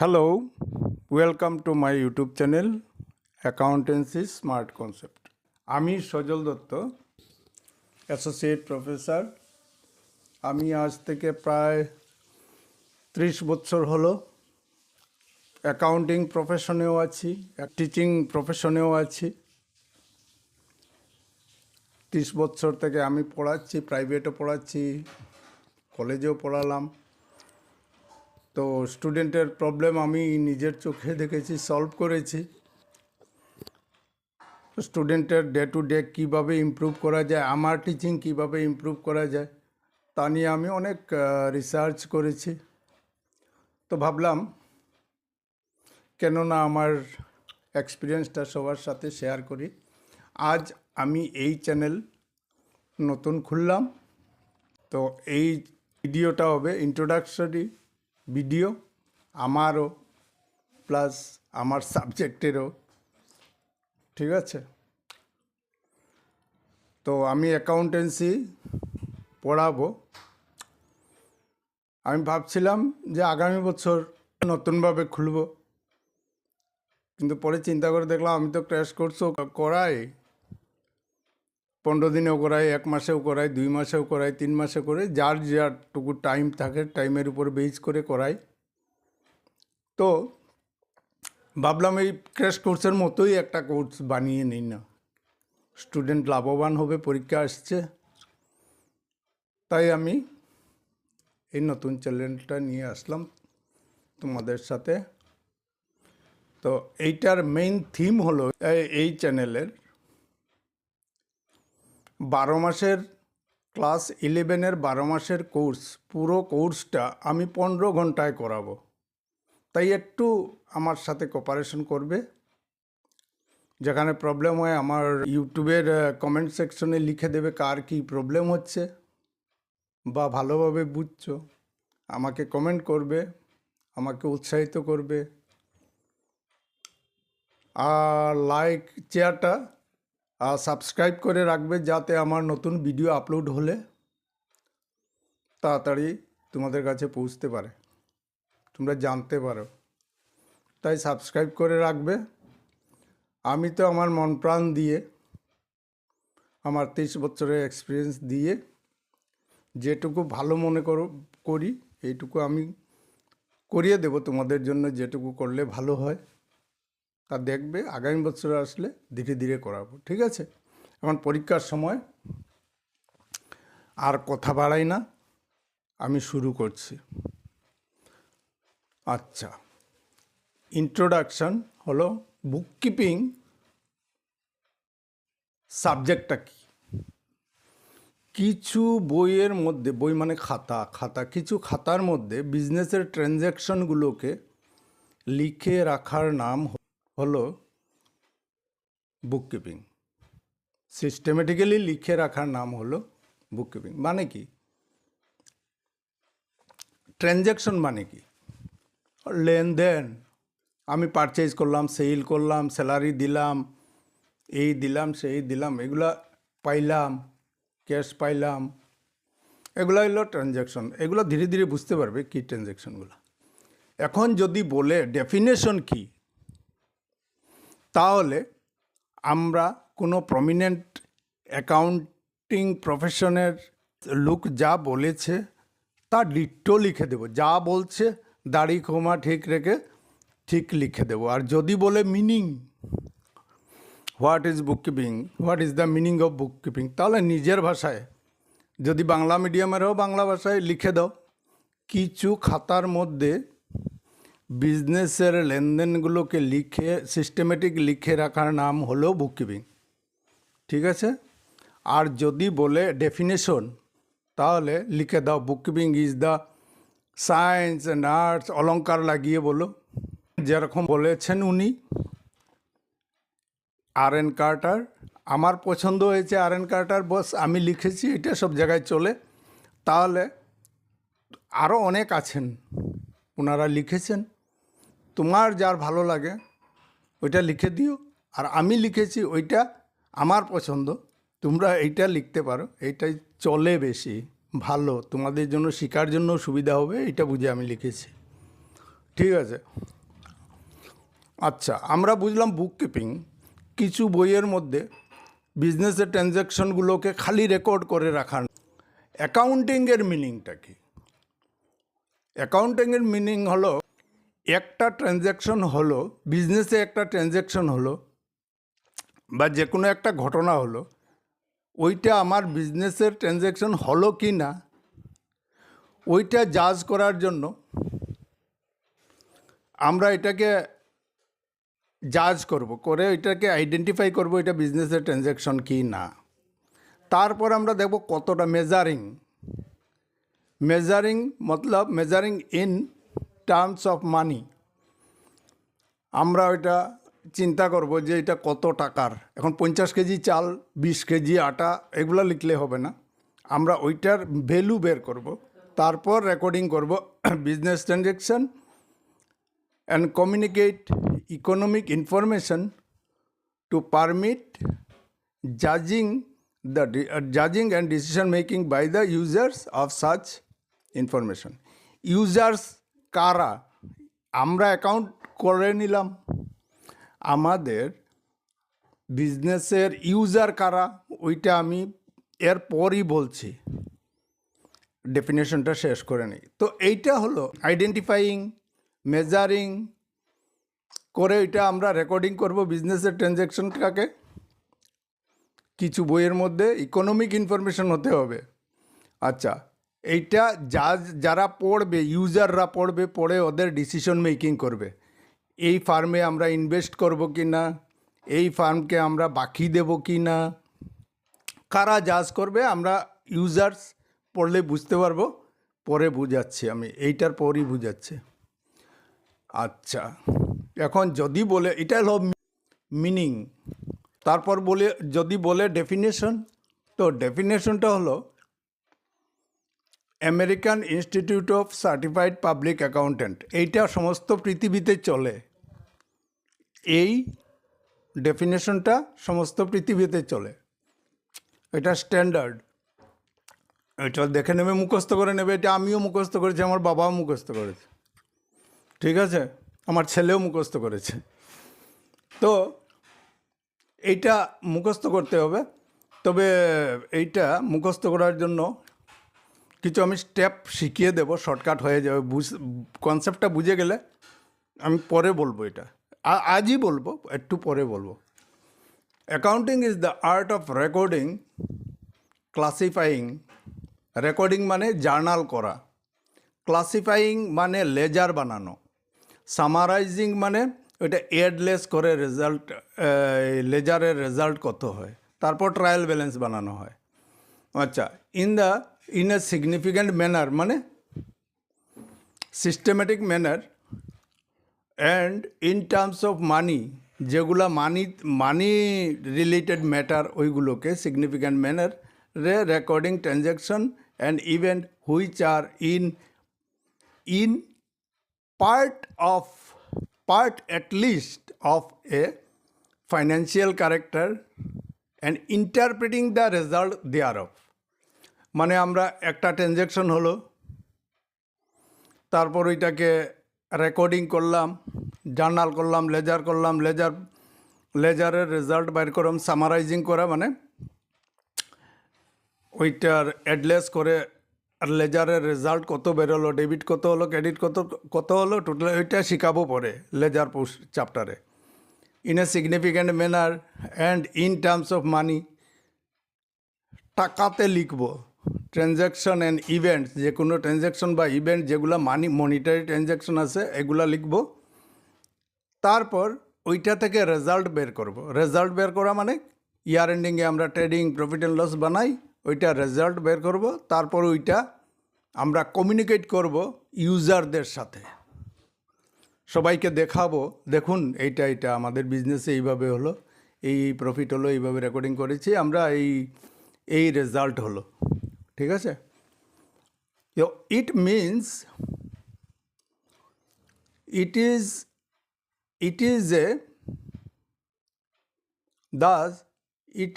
Hello, welcome to my YouTube channel Accountancy Smart Concept. আমি সজল Dutta, associate professor. আমি আজ থেকে প্রায় 30 বছর হলো অ্যাকাউন্টিং প্রফেশনেও আছি, টিচিং প্রফেশনেও আছি। 30 বছর থেকে আমি পড়াচ্ছি, প্রাইভেটও পড়াচ্ছি, কলেজেও পড়ালাম। তো স্টুডেন্টের প্রবলেম আমি নিজের চোখে দেখেছি, সলভ করেছি। স্টুডেন্টের ডে টু ডে কীভাবে ইমপ্রুভ করা যায়, আমার টিচিং কীভাবে ইমপ্রুভ করা যায় তা নিয়ে আমি অনেক রিসার্চ করেছি। তো ভাবলাম কেননা আমার এক্সপিরিয়েন্সটা সবার সাথে শেয়ার করি। আজ আমি এই চ্যানেল নতুন খুললাম। তো এই ভিডিওটা হবে ইন্ট্রোডাকশনারি ভিডিও আমারও, প্লাস আমার সাবজেক্টেরও। ঠিক আছে? তো আমি অ্যাকাউন্টেন্সি পড়াবো। আমি ভাবছিলাম যে আগামী বছর নতুনভাবে খুলব, কিন্তু পরে চিন্তা করে দেখলাম আমি তো ক্র্যাশ কোর্সও করাই, 15 দিনেও করাই, 1 মাসেও করাই, 2 মাসেও করাই, 3 মাসে করে, যার যারটুকু টাইম থাকে টাইমের উপর বেস করে করাই। তো ভাবলাম এই ক্র্যাশ কোর্সের মতোই একটা কোর্স বানিয়ে নিই না, স্টুডেন্ট লাভবান হবে, পরীক্ষা আসছে। তাই আমি এই নতুন চ্যানেলটা নিয়ে আসলাম তোমাদের সাথে। তো এইটার মেইন থিম হলো এই চ্যানেলের 12 মাসের ক্লাস 11-এর 12 মাসের কোর্স, পুরো কোর্সটা আমি 15 ঘন্টায় করাবো। তাই একটু আমার সাথে কোঅপারেশন করবে। যেখানে প্রবলেম হয় আমার ইউটিউবের কমেন্ট সেকশনে লিখে দেবে কার কী প্রবলেম হচ্ছে বা ভালোভাবে বুঝছো, আমাকে কমেন্ট করবে, আমাকে উৎসাহিত করবে। আর লাইক চেয়ারটা সাবস্ক্রাইব করে রাখবে, যাতে আমার নতুন ভিডিও আপলোড হলে তাড়াতাড়ি তোমাদের কাছে পৌঁছতে পারে, তোমরা জানতে পারো। তাই সাবস্ক্রাইব করে রাখবে। আমি তো আমার মন প্রাণ দিয়ে, আমার 23 বছরের এক্সপিরিয়েন্স দিয়ে যেটুকু ভালো মনে করি এইটুকু আমি করিয়ে দেব তোমাদের জন্য, যেটুকু করলে ভালো হয়। তা দেখবে আগামী বছর আসলে ধীরে ধীরে করাবো। ঠিক আছে? এখন পরীক্ষার সময় আর কথা বাড়াই না, আমি শুরু করছি। আচ্ছা, ইন্ট্রোডাকশন হলো বুককিপিং সাবজেক্টটা কী। কিছু বইয়ের মধ্যে, বই মানে খাতা, কিছু খাতার মধ্যে বিজনেসের ট্রানজ্যাকশনগুলোকে লিখে রাখার নাম হলো বুককিপিং। সিস্টেমেটিক্যালি লিখে রাখার নাম হলো বুককিপিং। মানে কি? ট্রানজ্যাকশন মানে কি? লেনদেন। আমি পারচেজ করলাম, সেল করলাম, স্যালারি দিলাম, এই দিলাম, সেই দিলাম, এগুলা পাইলাম, ক্যাশ পাইলাম, এগুলো হলো ট্রানজ্যাকশন। এগুলো ধীরে ধীরে বুঝতে পারবে কী ট্রানজ্যাকশনগুলো। এখন যদি বলে ডেফিনেশন কি, তাহলে আমরা কোনো প্রমিনেন্ট অ্যাকাউন্টিং প্রফেশনের লোক যা বলেছে তা ডিট্টো লিখে দেব। যা বলছে দাড়ি কমা ঠিক রেখে ঠিক লিখে দেব। আর যদি বলে meaning, what is bookkeeping, what is the meaning of bookkeeping, তাহলে নিজের ভাষায়, যদি বাংলা মিডিয়ামেরও বাংলা ভাষায় লিখে দাও। কিছু খাতার মধ্যে বিজনেসের লেনদেনগুলোকে লিখে সিস্টেমেটিক লিখে রাখার নাম হলো বুককিপিং। ঠিক আছে? আর যদি বলে ডেফিনেশন, তাহলে লিখে দাও bookkeeping is the science and arts, অলংকার লাগিয়ে বলো, যেরকম বলেছেন উনি আর.এন. কার্টার। আমার পছন্দ হয়েছে আর.এন. কার্টার, বস আমি লিখেছি, এটা সব জায়গায় চলে। তাহলে আরও অনেক আছেন, ওনারা লিখেছেন। তোমার যার ভালো লাগে ওইটা লিখে দিও। আর আমি লিখেছি ওইটা আমার পছন্দ, তোমরা এইটা লিখতে পারো, এইটাই চলে বেশি ভালো, তোমাদের জন্য শেখার জন্য সুবিধা হবে, এটা বুঝে আমি লিখেছি। ঠিক আছে। আচ্ছা, আমরা বুঝলাম বুক কিপিং। কিছু বইয়ের মধ্যে বিজনেসের ট্রানজ্যাকশনগুলোকে খালি রেকর্ড করে রাখার। অ্যাকাউন্টিংয়ের মিনিংটা কি? অ্যাকাউন্টিংয়ের মিনিং হলো একটা ট্রানজ্যাকশন হলো, বিজনেসে একটা ট্রানজ্যাকশন হলো বা যে কোনো একটা ঘটনা হলো, ওইটা আমার বিজনেসের ট্রানজ্যাকশন হলো কি না ওইটা জাজ করার জন্য আমরা এটাকে জাজ করব, করে এটাকে আইডেন্টিফাই করব এটা বিজনেসের ট্রানজ্যাকশন কি না। তারপর আমরা দেখব কতটা measuring Matlab measuring in terms of মানি। আমরা ওইটা চিন্তা করব যে এটা কত টাকার। এখন 50 কেজি চাল, 20 কেজি আটা এগুলো লিখলে হবে না, আমরা ওইটার ভ্যালু বের করব, তারপর রেকর্ডিং করব business transaction and communicate economic information to permit judging and decision making by the users of such information. Users কারা? আমরা অ্যাকাউন্ট করে নিলাম, আমাদের বিজনেসের ইউজার কারা ওইটা আমি এরপরই বলছি, ডেফিনেশনটা শেষ করে নিই। তো এইটা হলো আইডেন্টিফাইং, মেজারিং করে এটা আমরা রেকর্ডিং করব বিজনেসের ট্রানজ্যাকশনটাকে। কিছু বইয়ের মধ্যে ইকোনমিক ইনফরমেশন হতে হবে। আচ্ছা, এইটা যারা পড়বে, ইউজাররা পড়বে, পড়ে ওদের ডিসিশন মেকিং করবে। এই ফার্মে আমরা ইনভেস্ট করব কি না, এই ফার্মকে আমরা বাকি দেব কি না, কারা জাজ করবে? আমরা ইউজার্স পড়লে বুঝতে পারবো। পরে বুঝাচ্ছি, আমি এইটার পরই বুঝাচ্ছি। আচ্ছা, এখন যদি বলে এটা হলো মিনিং, তারপর বলে যদি বলে ডেফিনেশন, তো ডেফিনেশনটা হলো American institute of certified public accountant. এইটা সমস্ত পৃথিবীতে চলে, এই ডেফিনেশনটা সমস্ত পৃথিবীতে চলে, এটা স্ট্যান্ডার্ড। এটা দেখে নেবে, মুখস্থ করে নেবে। এটা আমিও মুখস্থ করেছি, আমার বাবাও মুখস্থ করেছে, ঠিক আছে, আমার ছেলেও মুখস্থ করেছে। তো এইটা মুখস্থ করতে হবে। তবে এইটা মুখস্থ করার জন্য কিছু আমি স্টেপ শিখিয়ে দেবো, শর্টকাট হয়ে যাবে। কনসেপ্টটা বুঝে গেলে আমি পরে বলবো, এটা আজই বলবো, একটু পরে বলবো। Accounting is the art of recording, ক্লাসিফাইং। Recording মানে জার্নাল করা, ক্লাসিফাইং মানে লেজার বানানো, সামারাইজিং মানে ওইটা এডলেস করে রেজাল্ট, লেজারের রেজাল্ট কত হয়, তারপর ট্রায়াল ব্যালেন্স বানানো হয়। আচ্ছা, ইন এ সিগনিফিক্যান্ট ম্যানার মানে systematic manner, and in terms of money, যেগুলো মানি রিলেটেড ম্যাটার ওইগুলোকে সিগনিফিক্যান্ট ম্যানার রে recording transaction and event which are in part at least of a financial character and interpreting the result thereof. মানে আমরা একটা transaction হলো, তারপর ওইটাকে recording করলাম, জার্নাল করলাম, লেজারের রেজাল্ট বাইর করলাম। সামারাইজিং করা মানে ওইটার অ্যাডলেস করে আর লেজারের রেজাল্ট কত বেরোলো, ডেবিট কত হলো, ক্রেডিট কত হলো, টোটাল ওইটা শিখাবো পরে লেজার চ্যাপ্টারে। In a significant manner and in terms of মানি, টাকাতে লিখবো। ট্রানজ্যাকশন অ্যান্ড ইভেন্টস, যে কোনো ট্রানজ্যাকশন বা ইভেন্ট যেগুলো মনিটারি ট্রানজ্যাকশন আছে এগুলো লিখবো। তারপর ওইটা থেকে রেজাল্ট বের করব। রেজাল্ট বের করা মানে ইয়ার এন্ডিংয়ে আমরা ট্রেডিং প্রফিট অ্যান্ড লস বানাই, ওইটা রেজাল্ট বের করব। তারপর ওইটা আমরা কমিউনিকেট করব ইউজারদের সাথে, সবাইকে দেখাবো, দেখুন এইটা আমাদের বিজনেসে এইভাবে হলো, এই প্রফিট হলো, এইভাবে রেকর্ডিং করেছি আমরা, এই রেজাল্ট হলো, ঠিক আছে। It means it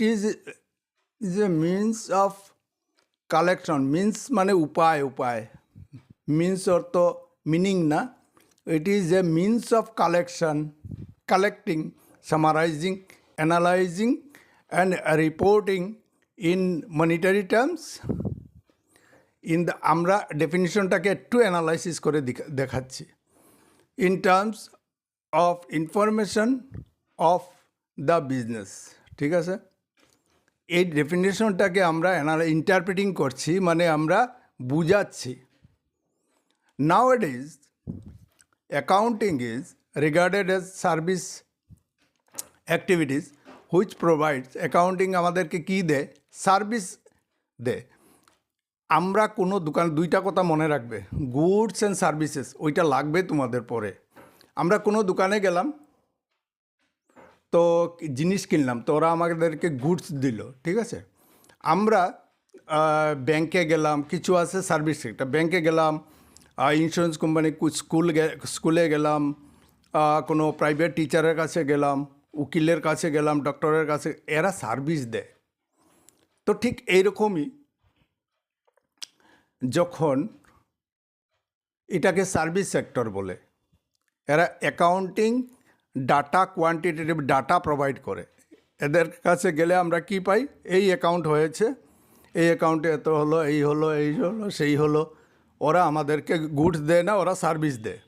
is a means of collection. means মানে উপায়, মিনস অর্থ মিনিং না, It is a means of collecting, summarizing, analyzing, and reporting in monetary terms. আমরা ডেফিনিশনটাকে একটু অ্যানালাইসিস করে দেখাচ্ছি। In terms of information of the business, ঠিক আছে? এই ডেফিনেশনটাকে আমরা ইন্টারপ্রিটিং করছি, মানে আমরা বুঝাচ্ছি। Nowadays, accounting is regarded as service activities which provides, accounting আমাদেরকে কি দেয়? সার্ভিস দেয়। আমরা কোনো দোকান, দুইটা কথা মনে রাখবে, গুডস অ্যান্ড সার্ভিসেস, ওইটা লাগবে তোমাদের পরে। আমরা কোনো দোকানে গেলাম, তো জিনিস কিনলাম, তো ওরা আমাদেরকে গুডস দিল, ঠিক আছে? আমরা ব্যাংকে গেলাম, কিছু আছে সার্ভিস সেক্টর, ব্যাংকে গেলাম, ইন্স্যুরেন্স কোম্পানি, স্কুলে গেলাম, কোনো প্রাইভেট টিচারের কাছে গেলাম, উকিলের কাছে গেলাম, ডক্টরের কাছে, এরা সার্ভিস দেয়। তো ঠিক এইরকমই যখন এটাকে সার্ভিস সেক্টর বলে, এরা accounting data, quantitative data provide করে। এদের কাছে গেলে আমরা কি পাই? এই অ্যাকাউন্ট হয়েছে, এই অ্যাকাউন্টে এত হলো, এই হলো, এই হলো, সেই হলো। ওরা আমাদেরকে গুডস দেয় না, ওরা সার্ভিস দেয়,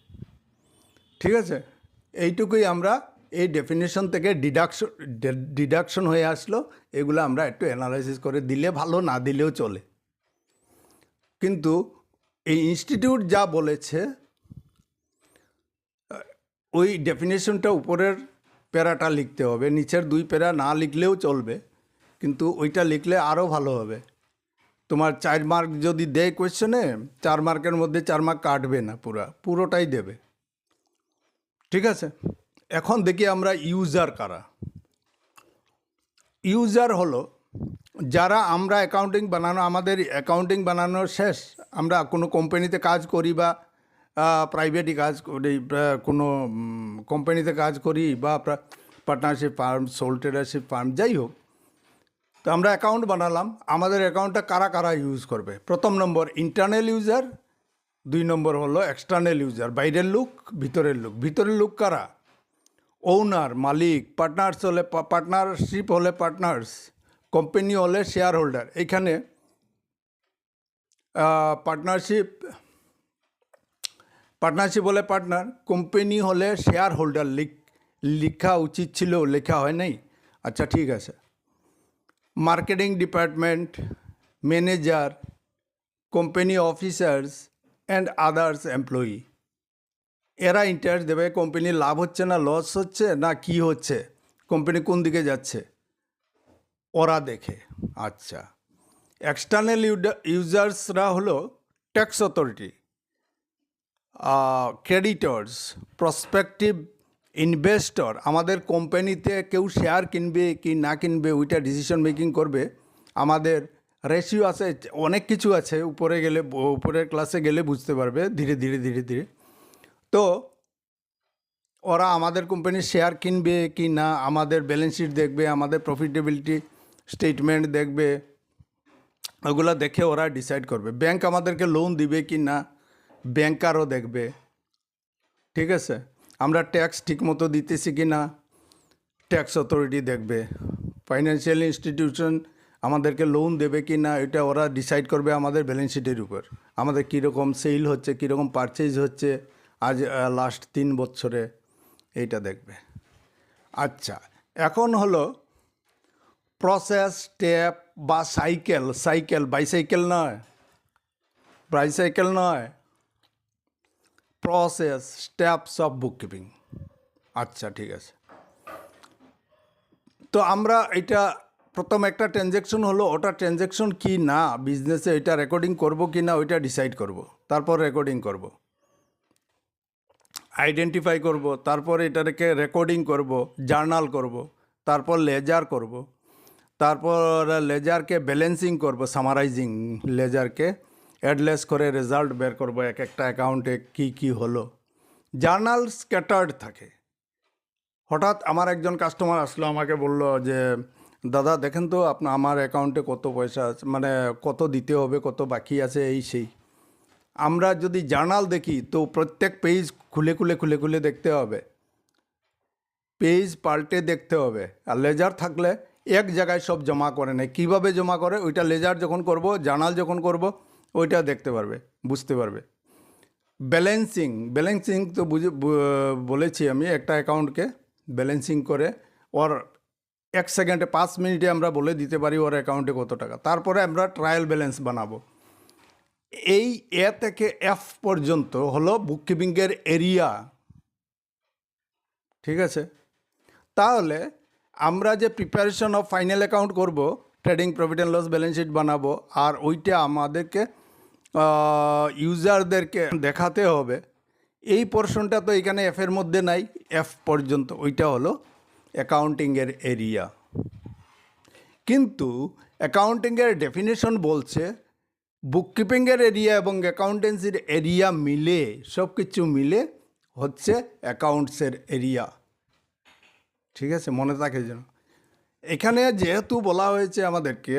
ঠিক আছে? এইটুকুই আমরা এই ডেফিনেশন থেকে ডিডাকশন হয়ে আসলো। এগুলো আমরা একটু অ্যানালাইসিস করে দিলে ভালো, না দিলেও চলে। কিন্তু এই ইনস্টিটিউট যা বলেছে, ওই ডেফিনেশনটা উপরের প্যারাটা লিখতে হবে, নিচের দুই প্যারা না লিখলেও চলবে, কিন্তু ওইটা লিখলে আরও ভালো হবে। তোমার 4 মার্ক যদি দেয় কোয়েশ্চেনে, 4 মার্কের মধ্যে 4 মার্ক কাটবে না, পুরোটাই দেবে, ঠিক আছে? এখন দেখি আমরা ইউজার কারা। ইউজার হলো যারা, আমরা অ্যাকাউন্টিং বানানো, আমাদের অ্যাকাউন্টিং বানানোর শেষ, আমরা কোনো কোম্পানিতে কাজ করি বা প্রাইভেটই কাজ করি, কোনো কোম্পানিতে কাজ করি বা পার্টনারশিপ ফার্ম, সোল ট্রেডারশিপ ফার্ম, যাই হোক, তো আমরা অ্যাকাউন্ট বানালাম। আমাদের অ্যাকাউন্টটা কারা কারা ইউজ করবে? প্রথম নম্বর ইন্টারনাল ইউজার, 2 নম্বর হলো এক্সটার্নাল ইউজার, বাইরের লোক, ভিতরের লোক। ভিতরের লোক কারা? ওনার, মালিক, পার্টনার্স হলে পার্টনারশিপ হলে পার্টনার্স, কোম্পানি হলে শেয়ার হোল্ডার। এইখানে পার্টনারশিপ হলে পার্টনার, কোম্পানি হলে শেয়ার হোল্ডার। লেখা উচিত ছিল, লেখা হয় নাই। আচ্ছা, ঠিক আছে। Marketing department, manager, company officers and others employee, এরা ইন্টারেস্ট দেবে কোম্পানির লাভ হচ্ছে না লস হচ্ছে, না কি হচ্ছে, কোম্পানি কোন দিকে যাচ্ছে, ওরা দেখে। আচ্ছা, এক্সটার্নাল ইউজার্সরা হলো tax authority, creditors, prospective investor. আমাদের কোম্পানিতে কেউ শেয়ার কিনবে কি না কিনবে, ওইটা ডিসিশন মেকিং করবে। আমাদের রেশিও আছে, অনেক কিছু আছে, উপরের ক্লাসে গেলে বুঝতে পারবে ধীরে ধীরে। তো ওরা আমাদের কোম্পানির শেয়ার কিনবে কি না, আমাদের ব্যালেন্স শিট দেখবে, আমাদের প্রফিটেবিলিটি স্টেটমেন্ট দেখবে, ওগুলো দেখে ওরা ডিসাইড করবে। ব্যাংক আমাদেরকে লোন দিবে কি না, ব্যাংকারও দেখবে, ঠিক আছে? আমরা ট্যাক্স ঠিকমতো দিতেছি কি না, ট্যাক্স অথরিটি দেখবে। ফাইন্যান্সিয়াল ইনস্টিটিউশন আমাদেরকে লোন দেবে কি না, এটা ওরা ডিসাইড করবে আমাদের ব্যালেন্স শিটের উপর। আমাদের কীরকম সেল হচ্ছে, কীরকম পারচেজ হচ্ছে আজ লাস্ট 3 বছরে, এইটা দেখবে। আচ্ছা, এখন হলো প্রসেস, স্টেপ বা সাইকেল, বাইসাইকেল নয়, প্রসেস, স্টেপস অফ বুককিপিং। আচ্ছা, ঠিক আছে। তো আমরা এটা প্রথম একটা ট্রানজ্যাকশন হলো, ওটা ট্রানজ্যাকশন কি না বিজনেসে, এটা রেকর্ডিং করব কি না ওইটা ডিসাইড করব, তারপর রেকর্ডিং করব, আইডেন্টিফাই করব, তারপর এটাকে রেকর্ডিং করব, জার্নাল করব, তারপর লেজার করব, তারপর লেজারকে ব্যালেন্সিং করব, সামারাইজিং লেজারকে অ্যাডলেস করে রেজাল্ট বের করব, এক একটা অ্যাকাউন্টে কি হলো। জার্নাল স্ক্যাটার্ড থাকে। হঠাৎ আমার একজন কাস্টমার আসলো, আমাকে বলল যে দাদা দেখেন তো আমার অ্যাকাউন্টে কত পয়সা আছে, মানে কত দিতে হবে, কত বাকি আছে, এই সেই। আমরা যদি জার্নাল দেখি তো প্রত্যেক পেজ খুলে খুলে খুলে খুলে দেখতে হবে, পেজ পাল্টে দেখতে হবে। আর লেজার থাকলে এক জায়গায় সব জমা করে নেয়। কীভাবে জমা করে ওইটা লেজার যখন করব, জার্নাল যখন করব, ওইটা দেখতে পারবে, বুঝতে পারবে। ব্যালেন্সিং তো বলেছি আমি, একটা অ্যাকাউন্টকে ব্যালেন্সিং করে ওর 1 সেকেন্ডে 5 মিনিটে আমরা বলে দিতে পারি ওর অ্যাকাউন্টে কত টাকা। তারপরে আমরা ট্রায়াল ব্যালেন্স বানাবো। এই এ থেকে এফ পর্যন্ত হলো বুককিপিংয়ের এরিয়া, ঠিক আছে? তাহলে আমরা যে প্রিপারেশন অফ ফাইনাল অ্যাকাউন্ট করব, trading profit and loss balance sheet বানাবো, আর ওইটা আমাদেরকে ইউজারদেরকে দেখাতে হবে। এই পোর্শনটা তো এখানে এফের মধ্যে নাই, এফ পর্যন্ত ওইটা হলো অ্যাকাউন্টিংয়ের এরিয়া। কিন্তু অ্যাকাউন্টিংয়ের ডেফিনেশন বলছে বুককিপিংয়ের এরিয়া এবং অ্যাকাউন্টেন্সির এরিয়া মিলে, সব কিছু মিলে হচ্ছে অ্যাকাউন্টসের এরিয়া, ঠিক আছে? মনে থাকে যেন। এখানে যেহেতু বলা হয়েছে আমাদেরকে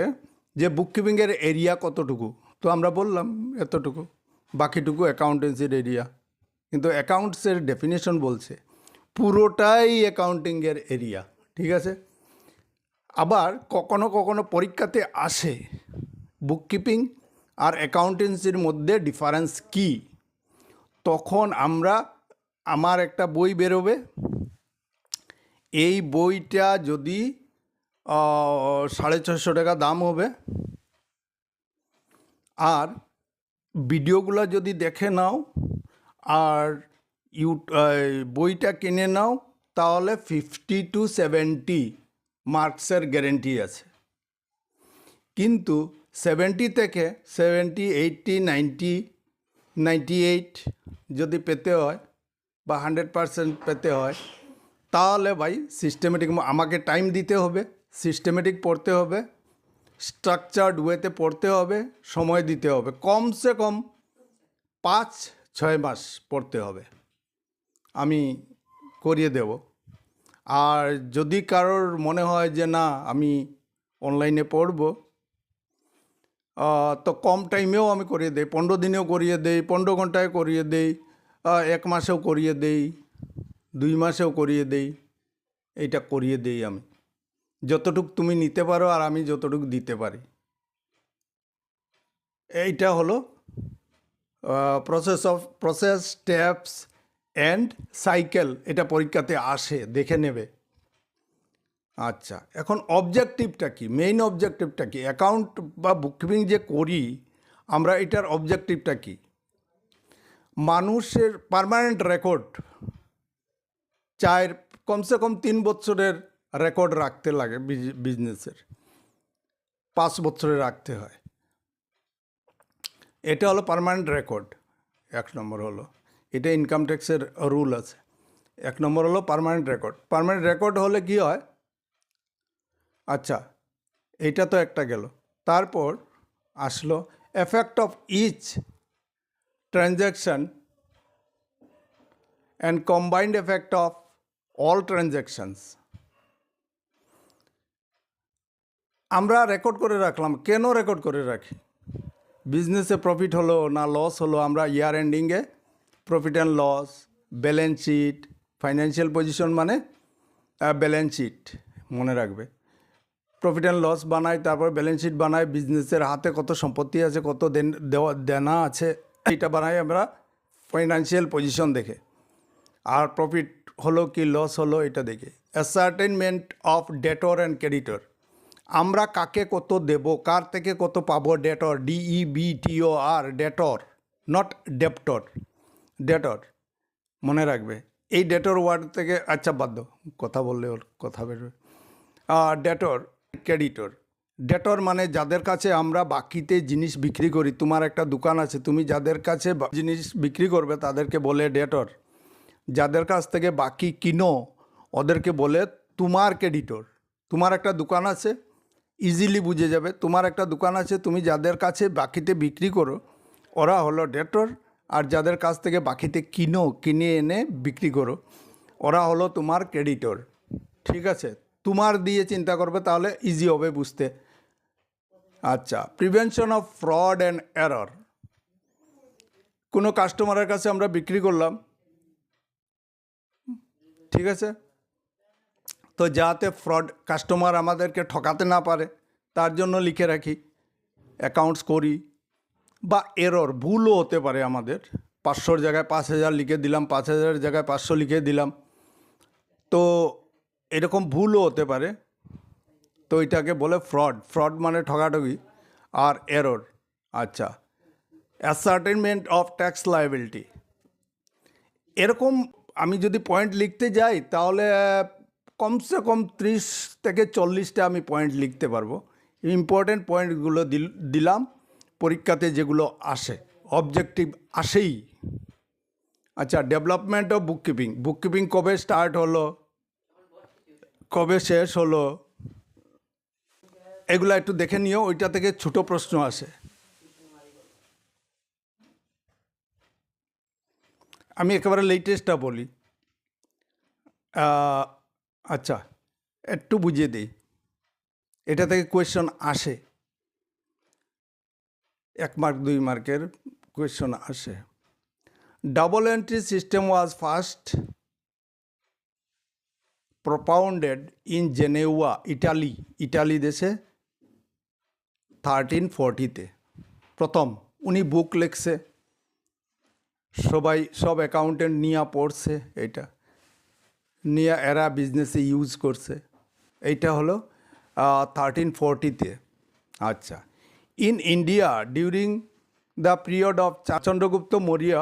যে বুককিপিংয়ের এরিয়া কতটুকু, তো আমরা বললাম এতটুকু, বাকিটুকু অ্যাকাউন্টেন্সির এরিয়া। কিন্তু অ্যাকাউন্টসের ডেফিনেশন বলছে পুরোটাই অ্যাকাউন্টিংয়ের এরিয়া, ঠিক আছে? আবার কখনো কখনো পরীক্ষাতে আসে বুককিপিং আর অ্যাকাউন্টেন্সির মধ্যে ডিফারেন্স কি, তখন আমার একটা বই বেরোবে, এই বইটা যদি 650 টাকা দাম হবে, আর ভিডিওগুলো যদি দেখে নাও আর বইটা কিনে নাও, তাহলে 50 to 70 মার্কসের গ্যারেন্টি আছে। কিন্তু 70 থেকে 70, 80, 90, 98 যদি পেতে হয় বা 100% পেতে হয়, তাহলে ভাই সিস্টেমেটিক আমাকে টাইম দিতে হবে, সিস্টেমেটিক পড়তে হবে, স্ট্রাকচার্ড ওয়েতে পড়তে হবে, সময় দিতে হবে, কমসে কম 5-6 মাস পড়তে হবে। আমি করিয়ে দেব। আর যদি কারোর মনে হয় যে না আমি অনলাইনে পড়ব, তো কম টাইমেও আমি করিয়ে দিই, 15 দিনেও করিয়ে দেই, 15 ঘন্টায় করিয়ে দেই, 1 মাসেও করিয়ে দেই, 2 মাসেও করিয়ে দেই। এইটা করিয়ে দেই আমি, যতটুক তুমি নিতে পারো আর আমি যতটুকু দিতে পারি। এইটা হলো প্রসেস স্টেপস অ্যান্ড সাইকেল। এটা পরীক্ষাতে আসে, দেখে নেবে। আচ্ছা, এখন অবজেক্টিভটা কি, মেইন অবজেক্টিভটা কি? অ্যাকাউন্ট বা বুককিপিং যে করি আমরা, এটার অবজেক্টিভটা কি? মানুষের পার্মানেন্ট রেকর্ড চায়, কমসে কম 3 বছরের রেকর্ড রাখতে লাগে, বিজনেসের 5 বছরে রাখতে হয়। এটা হলো পার্মানেন্ট রেকর্ড। 1 নম্বর হলো, এটা ইনকাম ট্যাক্সের রুল আছে। 1 নম্বর হলো পার্মানেন্ট রেকর্ড। পার্মানেন্ট রেকর্ড হলে কি হয়? আচ্ছা, এইটা তো একটা গেল। তারপর আসলো effect of each transaction and combined effect of all transactions. আমরা রেকর্ড করে রাখলাম, কেন রেকর্ড করে রাখি? বিজনেসে প্রফিট হলো না লস হলো, আমরা ইয়ার এন্ডিংয়ে profit and loss, balance sheet, financial position মানে ব্যালেন্স শিট মনে রাখবে, প্রফিট অ্যান্ড লস বানাই, তারপর ব্যালেন্স শিট বানাই, বিজনেসের হাতে কত সম্পত্তি আছে, কত দেনা আছে, এটা বানাই আমরা ফাইন্যান্সিয়াল পজিশন দেখে। আর প্রফিট হলো কি লস হলো এটা দেখে। অ্যাসার্টেনমেন্ট অফ ডেটর অ্যান্ড ক্রেডিটর, আমরা কাকে কত দেব, কার থেকে কত পাবো, ডেটর, DEBTOR, ডেটর, নট ডেপ্টর, ডেটর মনে রাখবে। এই ডেটর ওয়ার্ড থেকে, আচ্ছা বাদ দাও, কথা বললে ওর কথা বেরোবে। ডেটর, ক্রেডিটর। ডেটর মানে যাদের কাছে আমরা বাকিতে জিনিস বিক্রি করি, তোমার একটা দোকান আছে, তুমি যাদের কাছে জিনিস বিক্রি করবে তাদেরকে বলে ডেটর। যাদের কাছ থেকে বাকি কিনো ওদেরকে বলে তোমার ক্রেডিটর। তোমার একটা দোকান আছে, ইজিলি বুঝে যাবে, তোমার একটা দোকান আছে, তুমি যাদের কাছে বাকিতে বিক্রি করো ওরা হলো ডেটর, আর যাদের কাছ থেকে বাকিতে কিনে এনে বিক্রি করো ওরা হলো তোমার ক্রেডিটর, ঠিক আছে? তোমার দিয়ে চিন্তা করবে, তাহলে ইজি হবে বুঝতে। আচ্ছা, prevention of fraud and error, কোনো কাস্টমারের কাছে আমরা বিক্রি করলাম, ঠিক আছে, তো যাতে ফ্রড কাস্টমার আমাদেরকে ঠকাতে না পারে তার জন্য লিখে রাখি অ্যাকাউন্টস করি। বা এরর ভুলও হতে পারে আমাদের, 500 জায়গায় 5000 লিখে দিলাম, 5000 জায়গায় 500 লিখে দিলাম, তো এরকম ভুলও হতে পারে। তো এটাকে বলে ফ্রড। ফ্রড মানে ঠকাঠকি। আর এরর, আচ্ছা, অ্যাসার্টেনমেন্ট অফ ট্যাক্স লায়াবিলিটি, এরকম আমি যদি পয়েন্ট লিখতে যাই তাহলে কমসে কম 30 থেকে 40টা আমি পয়েন্ট লিখতে পারবো। ইম্পর্টেন্ট পয়েন্টগুলো দিলাম, পরীক্ষাতে যেগুলো আসে, অবজেক্টিভ আসেই। আচ্ছা, ডেভেলপমেন্ট অফ বুককিপিং, বুককিপিং কবে স্টার্ট হলো, কবে শেষ হলো, এগুলো একটু দেখে নিও, ওইটা থেকে ছোটো প্রশ্ন আসে। আমি একেবারে লেটেস্টটা বলি। আচ্ছা, একটু বুঝিয়ে দিই, এটা থেকে কোয়েশ্চন আসে, 1 মার্ক 2 মার্কের কোয়েশ্চন আসে। Double entry system was first propounded in Geneva, Italy দেশে 1340-তে প্রথম উনি বুক লিখছে, সব অ্যাকাউন্টেন্ট নিয়ে পড়ছে, এইটা নিয়ে এরা বিজনেসে ইউজ করছে। এইটা হলো 1340-তে। আচ্ছা, in India during the period of Chandragupta Maurya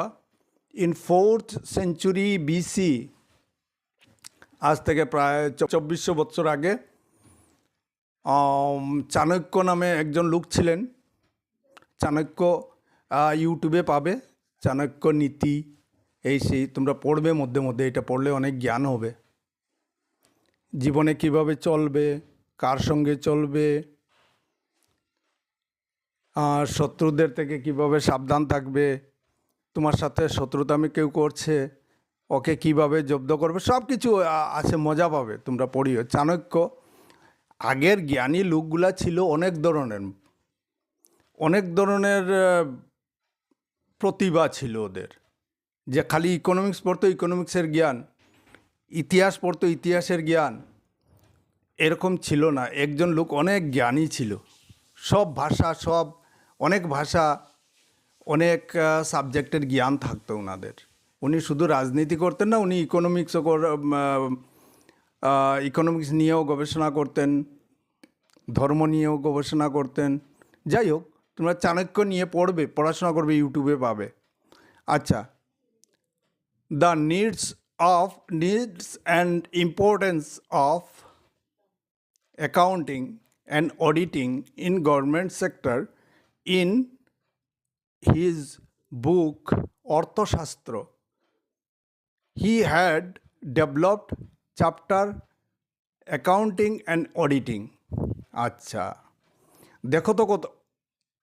in 4th century BC, আজ থেকে প্রায় 2400 বছর আগে, চাণক্য নামে একজন লোক ছিলেন। চাণক্য ইউটিউবে পাবে, চাণক্য নীতি, এই সেই তোমরা পড়বে মধ্যে মধ্যে, এটা পড়লে অনেক জ্ঞান হবে। জীবনে কিভাবে চলবে, কার সঙ্গে চলবে, শত্রুদের থেকে কিভাবে সাবধান থাকবে, তোমার সাথে শত্রুতামি কেউ করছে ওকে কিভাবে জব্দ করবে, সব কিছু আছে, মজা পাবে তোমরা পড়িও। চাণক্য, আগের জ্ঞানী লোকগুলা ছিল অনেক ধরনের প্রতিভা ছিল ওদের, যে খালি ইকোনমিক্স পড়তো ইকোনমিক্সের জ্ঞান, ইতিহাস পড়তো ইতিহাসের জ্ঞান, এরকম ছিল না। একজন লোক অনেক জ্ঞানী ছিল, অনেক ভাষা, অনেক সাবজেক্টের জ্ঞান থাকতো ওনাদের। উনি শুধু রাজনীতি করতেন না, উনি ইকোনমিক্স নিয়েও গবেষণা করতেন, ধর্ম নিয়েও গবেষণা করতেন। যাই হোক, তোমরা চাণক্য নিয়ে পড়াশোনা করবে, ইউটিউবে পাবে। আচ্ছা, the needs and importance of accounting and auditing in government sector in his book Arthashastra, he had developed chapter accounting and auditing. আচ্ছা, দেখো তো কত,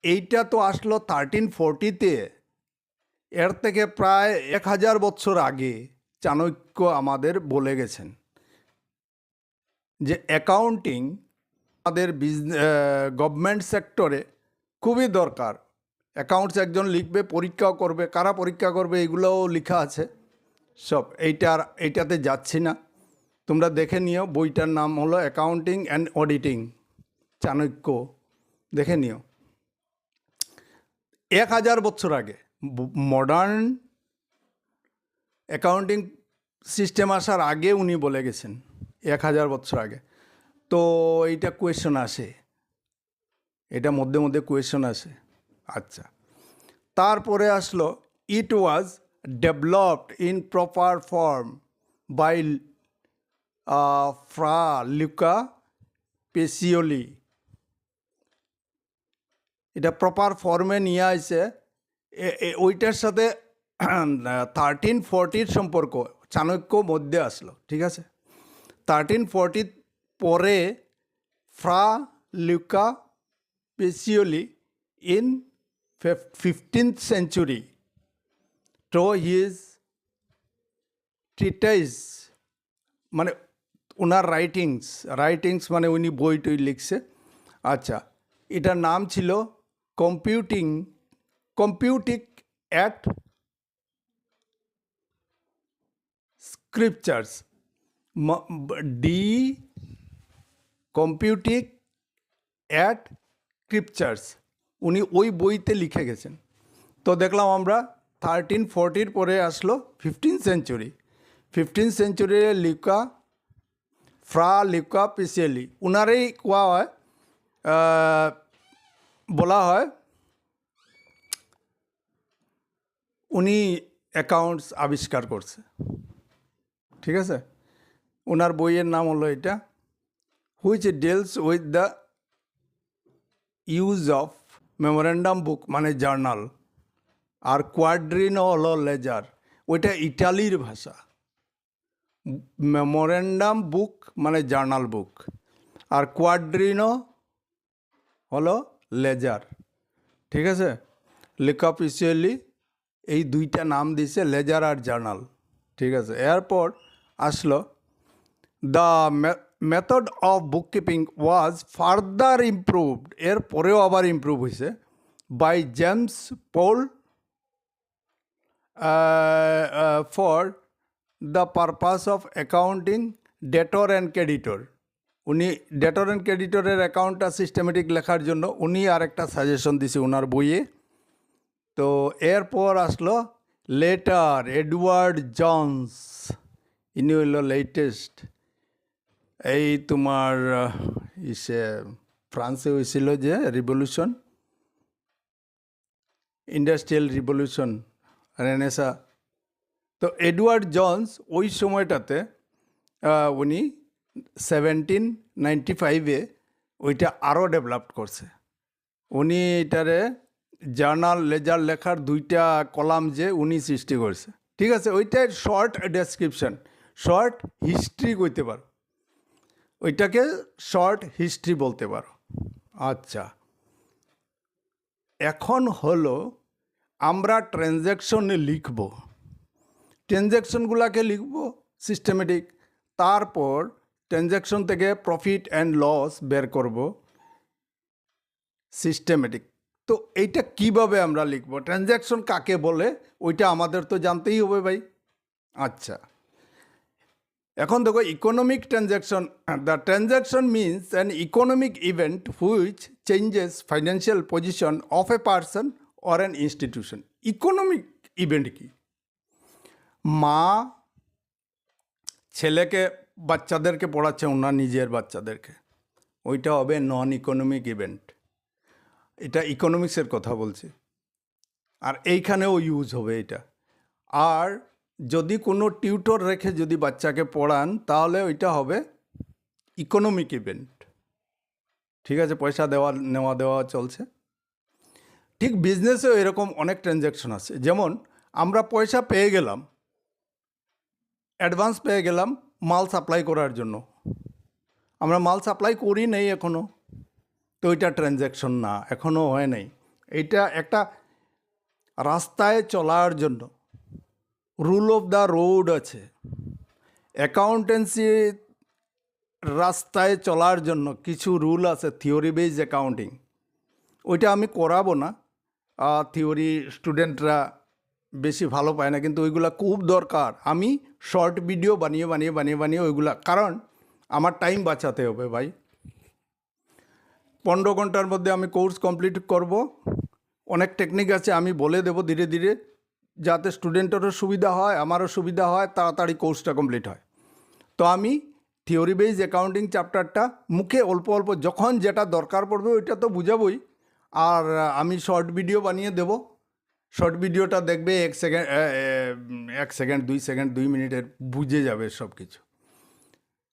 এইটা তো আসলো 1340-তে, এর থেকে প্রায় 1000 বছর আগে চাণক্য আমাদের বলে গেছেন যে অ্যাকাউন্টিং আমাদের গভর্নমেন্ট সেক্টরে খুবই দরকার। অ্যাকাউন্টস একজন লিখবে, পরীক্ষাও করবে, কারা পরীক্ষা করবে এগুলোও লেখা আছে সব। এইটাতে যাচ্ছি না, তোমরা দেখে নিও। বইটার নাম হলো অ্যাকাউন্টিং অ্যান্ড অডিটিং, চাণক্য, দেখে নিও। 1000 বছর আগে, মডার্ন অ্যাকাউন্টিং সিস্টেম আসার আগে উনি বলে গেছেন, 1000 বছর আগে। তো এইটা কোয়েশ্চন আসে, এটা মধ্যে মধ্যে কোয়েশ্চন আসে। আচ্ছা, তারপরে আসলো it was developed in proper form by Fra Luca Pacioli. এটা প্রপার ফর্মে নিয়ে আসে, ওইটার সাথে 1340-র সম্পর্ক চাণক্য মধ্যে আসলো, ঠিক আছে। 1340 পরে Fra Luca Pacioli in 15th century to his treatise, মানে ওনার রাইটিংস মানে উনি বই টই লিখছে। আচ্ছা, এটার নাম ছিল computing at scriptures, D computing at scriptures, উনি ওই বইতে লিখে গেছেন। তো দেখলাম আমরা 1340 পরে আসলো 15th সেঞ্চুরি। 15th সেঞ্চুরি লিকা ফ্রা লিকা পিসেলি, উনারই কোয়া হয়, বলা হয় উনি অ্যাকাউন্টস আবিষ্কার করছে। ঠিক আছে, ওনার বইয়ের নাম হলো এটা, which deals with the use of memorandum book মানে জার্নাল, আর কোয়াড্রিনো হলো লেজার, ওইটা ইটালির ভাষা। মেমোরেন্ডাম বুক মানে জার্নাল বুক, আর কোয়াড্রিনো হলো লেজার। ঠিক আছে, লিকাপিসিয়ালি এই দুইটা নাম দিছে, লেজার আর জার্নাল। ঠিক আছে, এরপর আসলো the method of bookkeeping was further improved, এর পরেও আবার ইমপ্রুভ হয়েছে by James Paul for the purpose of accounting debtor and creditor. উনি ডেটর অ্যান্ড ক্রেডিটরের অ্যাকাউন্টটা সিস্টেমেটিক লেখার জন্য উনি আরেকটা সাজেশন দিছে ওনার বইয়ে। তো এরপর আসলো লেটার এডওয়ার্ড জনস, ইনি হইল লেটেস্ট। এই তোমার ফ্রান্সে হয়েছিল যে রিভলিউশন, ইন্ডাস্ট্রিয়াল রিভলিউশন, রেনেসা। তো এডওয়ার্ড জনস ওই সময়টাতে উনি 1795-এ ওইটা আরও ডেভেলপ করছে। উনি এটারে জার্নাল লেজার লেখার দুইটা কলাম যে উনি সৃষ্টি করছে। ঠিক আছে, ওইটার শর্ট ডেসক্রিপশন, শর্ট হিস্ট্রি কইতে পারো, ওইটাকে শর্ট হিস্ট্রি বলতে পারো। আচ্ছা, এখন হলো আমরা ট্রানজ্যাকশনে লিখব, ট্রানজ্যাকশনগুলোকে লিখব সিস্টেমেটিক, তারপর ট্রানজ্যাকশন থেকে প্রফিট অ্যান্ড লস বের করব সিস্টেমেটিক। তো এইটা কিভাবে আমরা লিখব, ট্রানজ্যাকশন কাকে বলে ওইটা আমাদের তো জানতেই হবে ভাই। আচ্ছা, এখন দেখো economic transaction, the transaction means an economic event which changes financial position of a person or an institution. Economic event কি? মা ছেলেকে বাচ্চাদেরকে পড়াচ্ছে, ওনার নিজের বাচ্চাদেরকে, ওইটা হবে নন ইকোনমিক ইভেন্ট। এটা ইকোনমিক্সের কথা বলছি, আর এইখানেও ইউজ হবে এটা। আর যদি কোনো টিউটর রেখে যদি বাচ্চাকে পড়ান তাহলে ওইটা হবে ইকোনমিক ইভেন্ট। ঠিক আছে, পয়সা নেওয়া দেওয়া চলছে। ঠিক বিজনেসেও এরকম অনেক ট্রানজ্যাকশন আছে, যেমন আমরা পয়সা পেয়ে গেলাম, অ্যাডভান্স পেয়ে গেলাম মাল সাপ্লাই করার জন্য, আমরা মাল সাপ্লাই করি নেই এখনও, তো ওইটা ট্রানজ্যাকশন না, এখনও হয় নাই। এইটা একটা রাস্তায় চলার জন্য রুল অফ দ্য রোড আছে, অ্যাকাউন্টেন্সি রাস্তায় চলার জন্য কিছু রুল আছে, থিওরি বেজ অ্যাকাউন্টিং, ওইটা আমি করাবো না, থিওরি স্টুডেন্টরা বেশি ভালো পায় না, কিন্তু ওইগুলা খুব দরকার। আমি শর্ট ভিডিও বানিয়ে ওইগুলা, কারণ আমার টাইম বাঁচাতে হবে ভাই। 15 ঘন্টার মধ্যে আমি কোর্স কমপ্লিট করব। অনেক টেকনিক আছে, আমি বলে দেব ধীরে ধীরে, যাতে স্টুডেন্টেরও সুবিধা হয়, আমারও সুবিধা হয়, তাড়াতাড়ি কোর্সটা কমপ্লিট হয়। তো আমি থিওরি বেজ অ্যাকাউন্টিং চ্যাপ্টারটা মুখে অল্প অল্প যখন যেটা দরকার পড়বে ওইটা তো বুঝাবই, আর আমি শর্ট ভিডিও বানিয়ে দেব। শর্ট ভিডিওটা দেখবে 1 সেকেন্ড 2 সেকেন্ড 2 মিনিটের, বুঝে যাবে সব কিছু।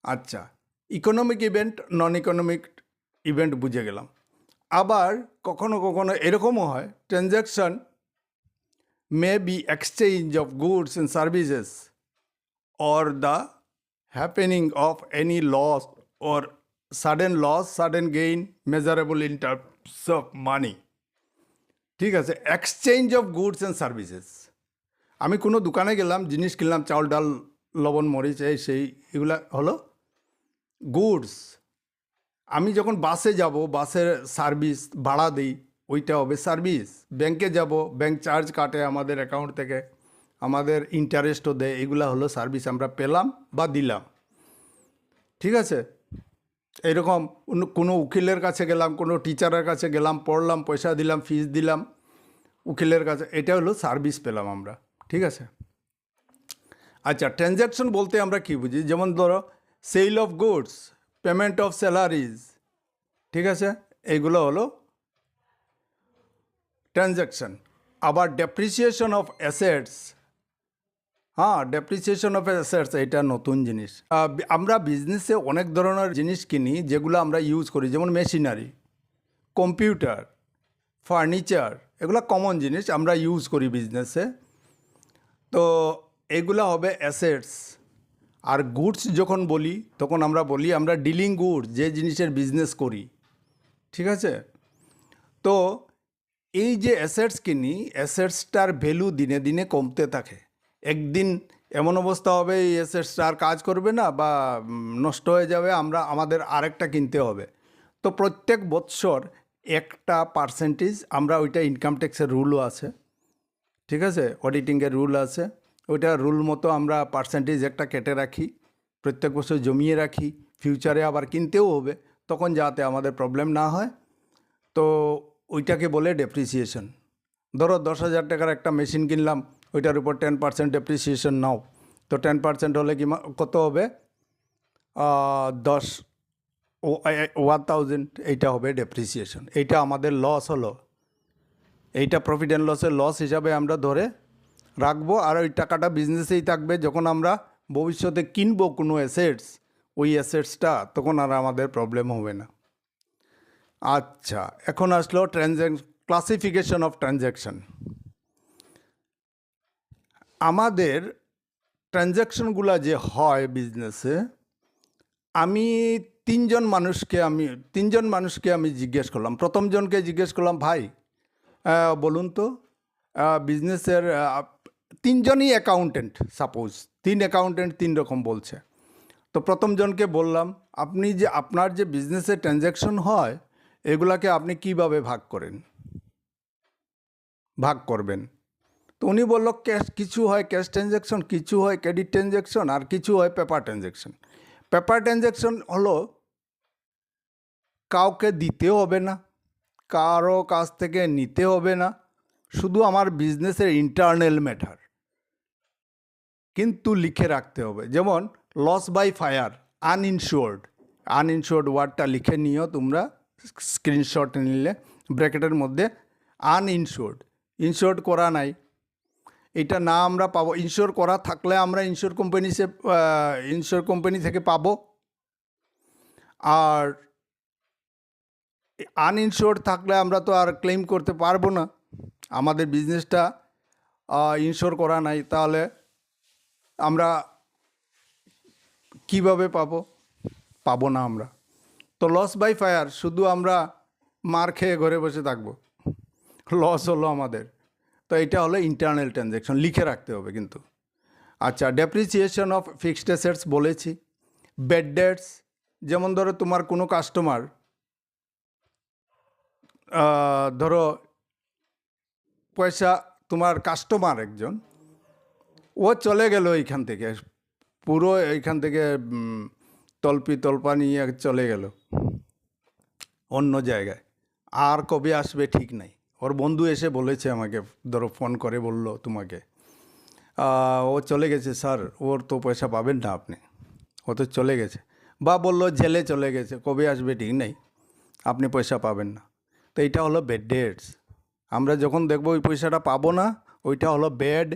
আচ্ছা, economic event non economic event বুঝে গেলাম। আবার কখনো কখনো এরকমও হয়, transaction may be exchange of goods and services or the happening of any loss or sudden loss, sudden gain measurable in terms of money. ঠিক আছে, exchange of goods and services. আমি কোনো দোকানে গেলাম, জিনিস কিনলাম, চাউল ডাল লবণ মরিচ এই সেই, এগুলা হলো গুডস। আমি যখন বাসে যাব, বাসের সার্ভিস ভাড়া দিই, ওইটা হবে সার্ভিস। ব্যাংকে যাব, ব্যাংক চার্জ কাটে আমাদের অ্যাকাউন্ট থেকে, আমাদের ইন্টারেস্টও দেয়, এগুলা হলো সার্ভিস আমরা পেলাম বা দিলাম। ঠিক আছে, এরকম কোনো উকিলের কাছে গেলাম, কোনো টিচারের কাছে গেলাম, পড়লাম, পয়সা দিলাম, ফিস দিলাম উকিলের কাছে, এটা হলো সার্ভিস পেলাম আমরা। ঠিক আছে, আচ্ছা, ট্রানজ্যাকশন বলতে আমরা কী বুঝি? যেমন ধরো sale of goods, payment of salaries, ঠিক আছে, এইগুলো হলো ট্রানজ্যাকশন। আবার ডেপ্রিসিয়েশন অফ অ্যাসেটস, হ্যাঁ, ডেপ্রিসিয়েশন অফ অ্যাসেটস এটা নতুন জিনিস। আমরা বিজনেসে অনেক ধরনের জিনিস কিনি যেগুলো আমরা ইউজ করি, যেমন মেশিনারি, কম্পিউটার, ফার্নিচার, এগুলো কমন জিনিস আমরা ইউজ করি বিজনেসে। তো এগুলো হবে অ্যাসেটস। আর গুডস যখন বলি তখন আমরা বলি আমরা ডিলিং গুডস, যে জিনিসের বিজনেস করি। ঠিক আছে, তো এই যে অ্যাসেটস কিনি, অ্যাসেটসটার ভ্যালু দিনে দিনে কমতে থাকে। একদিন এমন অবস্থা হবে এই অ্যাসেটসটা আর কাজ করবে না বা নষ্ট হয়ে যাবে, আমাদের আরেকটা কিনতে হবে। তো প্রত্যেক বৎসর একটা পার্সেন্টেজ আমরা, ওইটা ইনকাম ট্যাক্সের রুলও আছে, ঠিক আছে, অডিটিংয়ের রুল আছে, ওইটা রুল মতো আমরা পার্সেন্টেজ একটা কেটে রাখি, প্রত্যেক বছর জমিয়ে রাখি, ফিউচারে আবার কিনতেও হবে, তখন যাতে আমাদের প্রবলেম না হয়। তো ওইটাকে বলে ডেপ্রিসিয়েশন। ধরো 10,000 টাকার একটা মেশিন কিনলাম, ওইটার উপর 10% ডেপ্রিসিয়েশন নাও, তো 10% হলে কি কত হবে? 1,000, এইটা হবে ডেপ্রিসিয়েশন। এইটা আমাদের লস হলো, এইটা প্রফিট অ্যান্ড লসের লস হিসাবে আমরা ধরে রাখবো। আর ওই টাকাটা বিজনেসেই থাকবে। যখন আমরা ভবিষ্যতে কিনবো কোনো অ্যাসেটস, ওই অ্যাসেটসটা তখন আর আমাদের প্রবলেম হবে না। আচ্ছা, এখন আসলো ক্লাসিফিকেশন অফ ট্রানজ্যাকশন। আমাদের ট্রানজ্যাকশনগুলো যে হয় বিজনেসে, আমি তিনজন মানুষকে আমি জিজ্ঞেস করলাম। প্রথম জনকে জিজ্ঞেস করলাম, ভাই বলুন তো বিজনেসের, তিনজনই অ্যাকাউন্টেন্ট, সাপোজ 3 অ্যাকাউন্টেন্ট 3 রকম বলছে। তো প্রথম জনকে বললাম, আপনার যে বিজনেসে ট্রানজ্যাকশন হয় এগুলাকে আপনি কিভাবে ভাগ করবেন? তো উনি বলল, কিছু হয় ক্যাশ ট্রানজ্যাকশন, কিছু হয় ক্রেডিট ট্রানজ্যাকশন, আর কিছু হয় পেপার ট্রানজ্যাকশন। পেপার ট্রানজ্যাকশন হলো কাউকে দিতে হবে না, কারো কাছ থেকে নিতে হবে না, শুধু আমার বিজনেসের ইন্টারনাল ম্যাটার কিন্তু লিখে রাখতে হবে। যেমন লস বাই ফায়ার, আনইনশিওর্ড ওয়ার্ডটা লিখে নিও তোমরা, স্ক্রিনশট নিলে, ব্র্যাকেটের মধ্যে ইনশিওর্ড করা নাই, এটা না আমরা পাবো। ইনশিওর করা থাকলে আমরা ইনশিওর কোম্পানি থেকে পাবো। আর আনইনশিওর্ড থাকলে আমরা তো আর ক্লেম করতে পারবো না, আমাদের বিজনেসটা ইনশিওর করা নাই, তাহলে আমরা কিভাবে পাবো না আমরা। তো লস বাই ফায়ার, শুধু আমরা মার খেয়ে ঘরে বসে থাকবো, লস হলো আমাদের। তো এটা হলো ইন্টারনাল ট্রানজ্যাকশন, লিখে রাখতে হবে কিন্তু। আচ্ছা, ডেপ্রিসিয়েশন অফ ফিক্সড অ্যাসেটস বলেছি। ব্যাড ডেটস, যেমন ধরো তোমার কোনো কাস্টমার, ধরো পয়সা, তোমার কাস্টমার একজন, ও চলে গেল এইখান থেকে, পুরো এইখান থেকে তল্পা নিয়ে চলে গেল অন্য জায়গায়, আর কবে আসবে ঠিক নাই। ওর বন্ধু এসে বলেছে আমাকে, ধরো ফোন করে বলল তোমাকে, ও চলে গেছে স্যার, ওর তো পয়সা পাবেন না আপনি, ও তো চলে গেছে, বা বলল জেলে চলে গেছে, কবে আসবে ঠিক নেই, আপনি পয়সা পাবেন না। তো এইটা হলো ব্যাড ডেটস। আমরা যখন দেখবো ওই পয়সাটা পাবো না, ওইটা হলো ব্যাড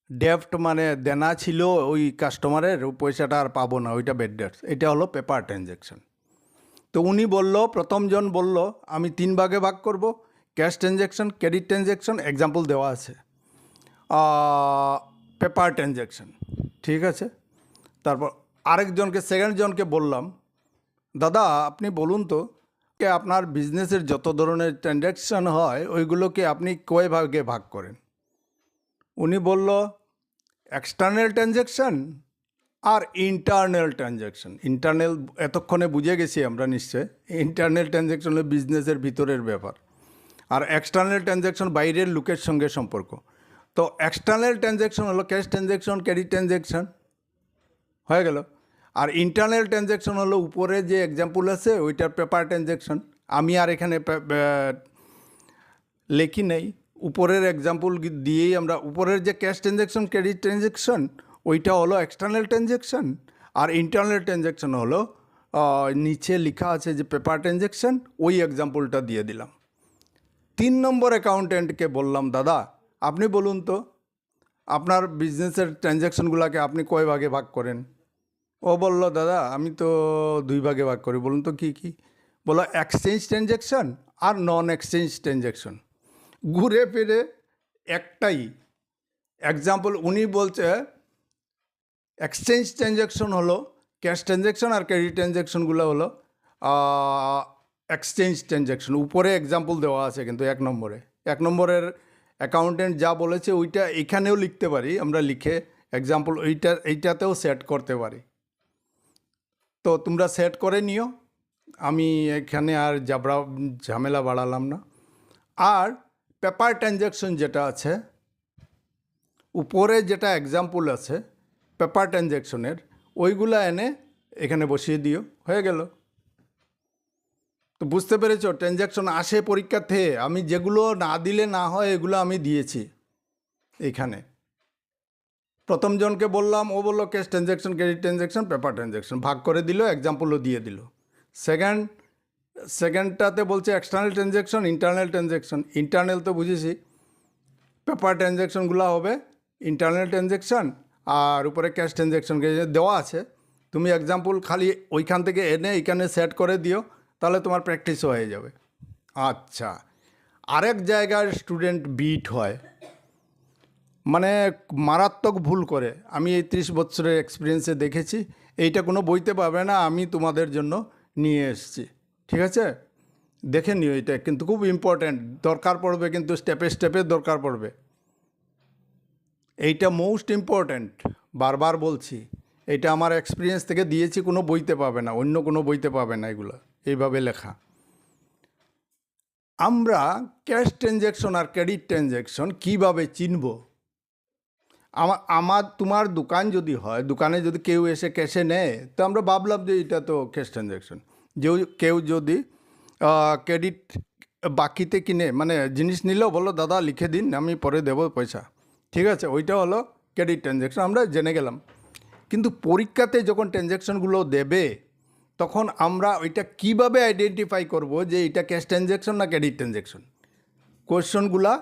ডেপ্ট, মানে দেনা ছিল ওই কাস্টমারের, ওই পয়সাটা আর পাবো না, ওইটা ব্যাড ডেটস। এটা হলো পেপার ট্রানজ্যাকশন। তো উনি বলল, প্রথমজন বলল আমি 3 ভাগে ভাগ করব, cash transaction, credit transaction, example দেওয়া আছে, পেপার ট্রানজ্যাকশন, ঠিক আছে। তারপর সেকেন্ড জনকে বললাম, দাদা আপনি বলুন তো, আপনার বিজনেসের যত ধরনের ট্রানজ্যাকশন হয় ওইগুলোকে আপনি কয় ভাগে ভাগ করেন? উনি বলল, এক্সটার্নাল ট্রানজ্যাকশন আর ইন্টারনাল ট্রানজ্যাকশন। ইন্টারনাল এতক্ষণে বুঝে গেছি আমরা নিশ্চয়, ইন্টারনাল ট্রানজ্যাকশন হলো বিজনেসের ভিতরের ব্যাপার, আর এক্সটার্নাল ট্রানজ্যাকশন বাইরের লোকের সঙ্গে সম্পর্ক। তো এক্সটার্নাল ট্রানজ্যাকশন হলো ক্যাশ ট্রানজ্যাকশন, ক্রেডিট ট্রানজ্যাকশন হয়ে গেল। আর ইন্টারনাল ট্রানজ্যাকশন হলো উপরে যে এক্সাম্পল আছে ওইটার পেপার ট্রানজ্যাকশন। আমি আর এখানে লেখি নেই, উপরের এক্সাম্পল দিয়েই আমরা, উপরের যে ক্যাশ ট্রানজ্যাকশন ক্রেডিট ট্রানজ্যাকশন ওইটা হলো এক্সটার্নাল ট্রানজ্যাকশন, আর ইন্টারনাল ট্রানজ্যাকশন হলো নিচে লেখা আছে যে পেপার ট্রানজ্যাকশন, ওই এক্সাম্পলটা দিয়ে দিলাম। 3 নম্বর অ্যাকাউন্ট্যান্টকে বললাম, দাদা আপনি বলুন তো আপনার বিজনেসের ট্রানজ্যাকশনগুলোকে আপনি কয় ভাগে ভাগ করেন? ও বলল, দাদা আমি তো 2 ভাগে ভাগ করি। বলুন তো কী কী? বলো এক্সচেঞ্জ ট্রানজ্যাকশন আর নন এক্সচেঞ্জ ট্রানজ্যাকশন। ঘুরে ফিরে একটাই এক্সাম্পল উনি বলছে, এক্সচেঞ্জ ট্রানজ্যাকশন হলো ক্যাশ ট্রানজ্যাকশন আর ক্রেডিট ট্রানজ্যাকশনগুলো হলো এক্সচেঞ্জ ট্রানজ্যাকশন। উপরে এক্সাম্পল দেওয়া আছে কিন্তু 1 নম্বরের অ্যাকাউন্টেন্ট যা বলেছে ওইটা এখানেও লিখতে পারি আমরা, লিখে এক্সাম্পল এইটাতেও সেট করতে পারি। তো তোমরা সেট করে নিও, আমি এখানে আর ঝামেলা বাড়ালাম না। আর পেপার ট্রানজ্যাকশন যেটা আছে, উপরে যেটা এক্সাম্পল আছে পেপার ট্রানজ্যাকশনের, ওইগুলো এনে এখানে বসিয়ে দিও, হয়ে গেল। তো বুঝতে পেরেছ, ট্রানজ্যাকশন আসে পরীক্ষাতে, আমি যেগুলো না দিলে না হয় এগুলো আমি দিয়েছি এইখানে। প্রথম জনকে বললাম, ও বললো cash transaction credit transaction paper transaction, ভাগ করে দিল, এক্সাম্পলও দিয়ে দিল। সেকেন্ডটাতে বলছে external transaction internal transaction. Internal তো বুঝেছি, পেপার ট্রানজ্যাকশনগুলো হবে ইন্টারনাল ট্রানজ্যাকশন, আর উপরে ক্যাশ ট্রানজ্যাকশন দেওয়া আছে। তুমি এক্সাম্পল খালি ওইখান থেকে এনে এইখানে সেট করে দিও, তাহলে তোমার প্র্যাকটিসও হয়ে যাবে। আচ্ছা, আরেক জায়গার স্টুডেন্ট বিট হয়, মানে মারাত্মক ভুল করে। আমি এই 30 বছরের এক্সপিরিয়েন্সে দেখেছি, এইটা কোনো বইতে পাবে না, আমি তোমাদের জন্য নিয়ে এসেছি। ঠিক আছে, দেখে নিও, এটা কিন্তু খুব ইম্পর্ট্যান্ট, দরকার পড়বে, কিন্তু স্টেপে স্টেপে দরকার পড়বে। এইটা মোস্ট ইম্পর্ট্যান্ট, বারবার বলছি, এটা আমার এক্সপিরিয়েন্স থেকে দিয়েছি, কোনো বইতে পাবে না, অন্য কোনো বইতে পাবে না এগুলো এইভাবে লেখা। আমরা ক্যাশ ট্রানজ্যাকশন আর ক্রেডিট ট্রানজ্যাকশন কীভাবে চিনব? তোমার দোকান যদি হয়, দোকানে যদি কেউ এসে ক্যাশে নেয়, তো আমরা ভাবলাম যে এটা তো ক্যাশ ট্রানজ্যাকশন। কেউ যদি ক্রেডিট বাকিতে কিনে, মানে জিনিস নিলেও বললো দাদা লিখে দিন, আমি পরে দেবো পয়সা, ঠিক আছে, ওইটা হলো ক্রেডিট ট্রানজ্যাকশন, আমরা জেনে গেলাম। কিন্তু পরীক্ষাতে যখন ট্রানজ্যাকশনগুলো দেবে, তখন আমরা ওইটা কিভাবে আইডেন্টিফাই করব যে এটা ক্যাশ ট্রানজ্যাকশন না ক্রেডিট ট্রানজ্যাকশন? কোয়েশ্চনগুলা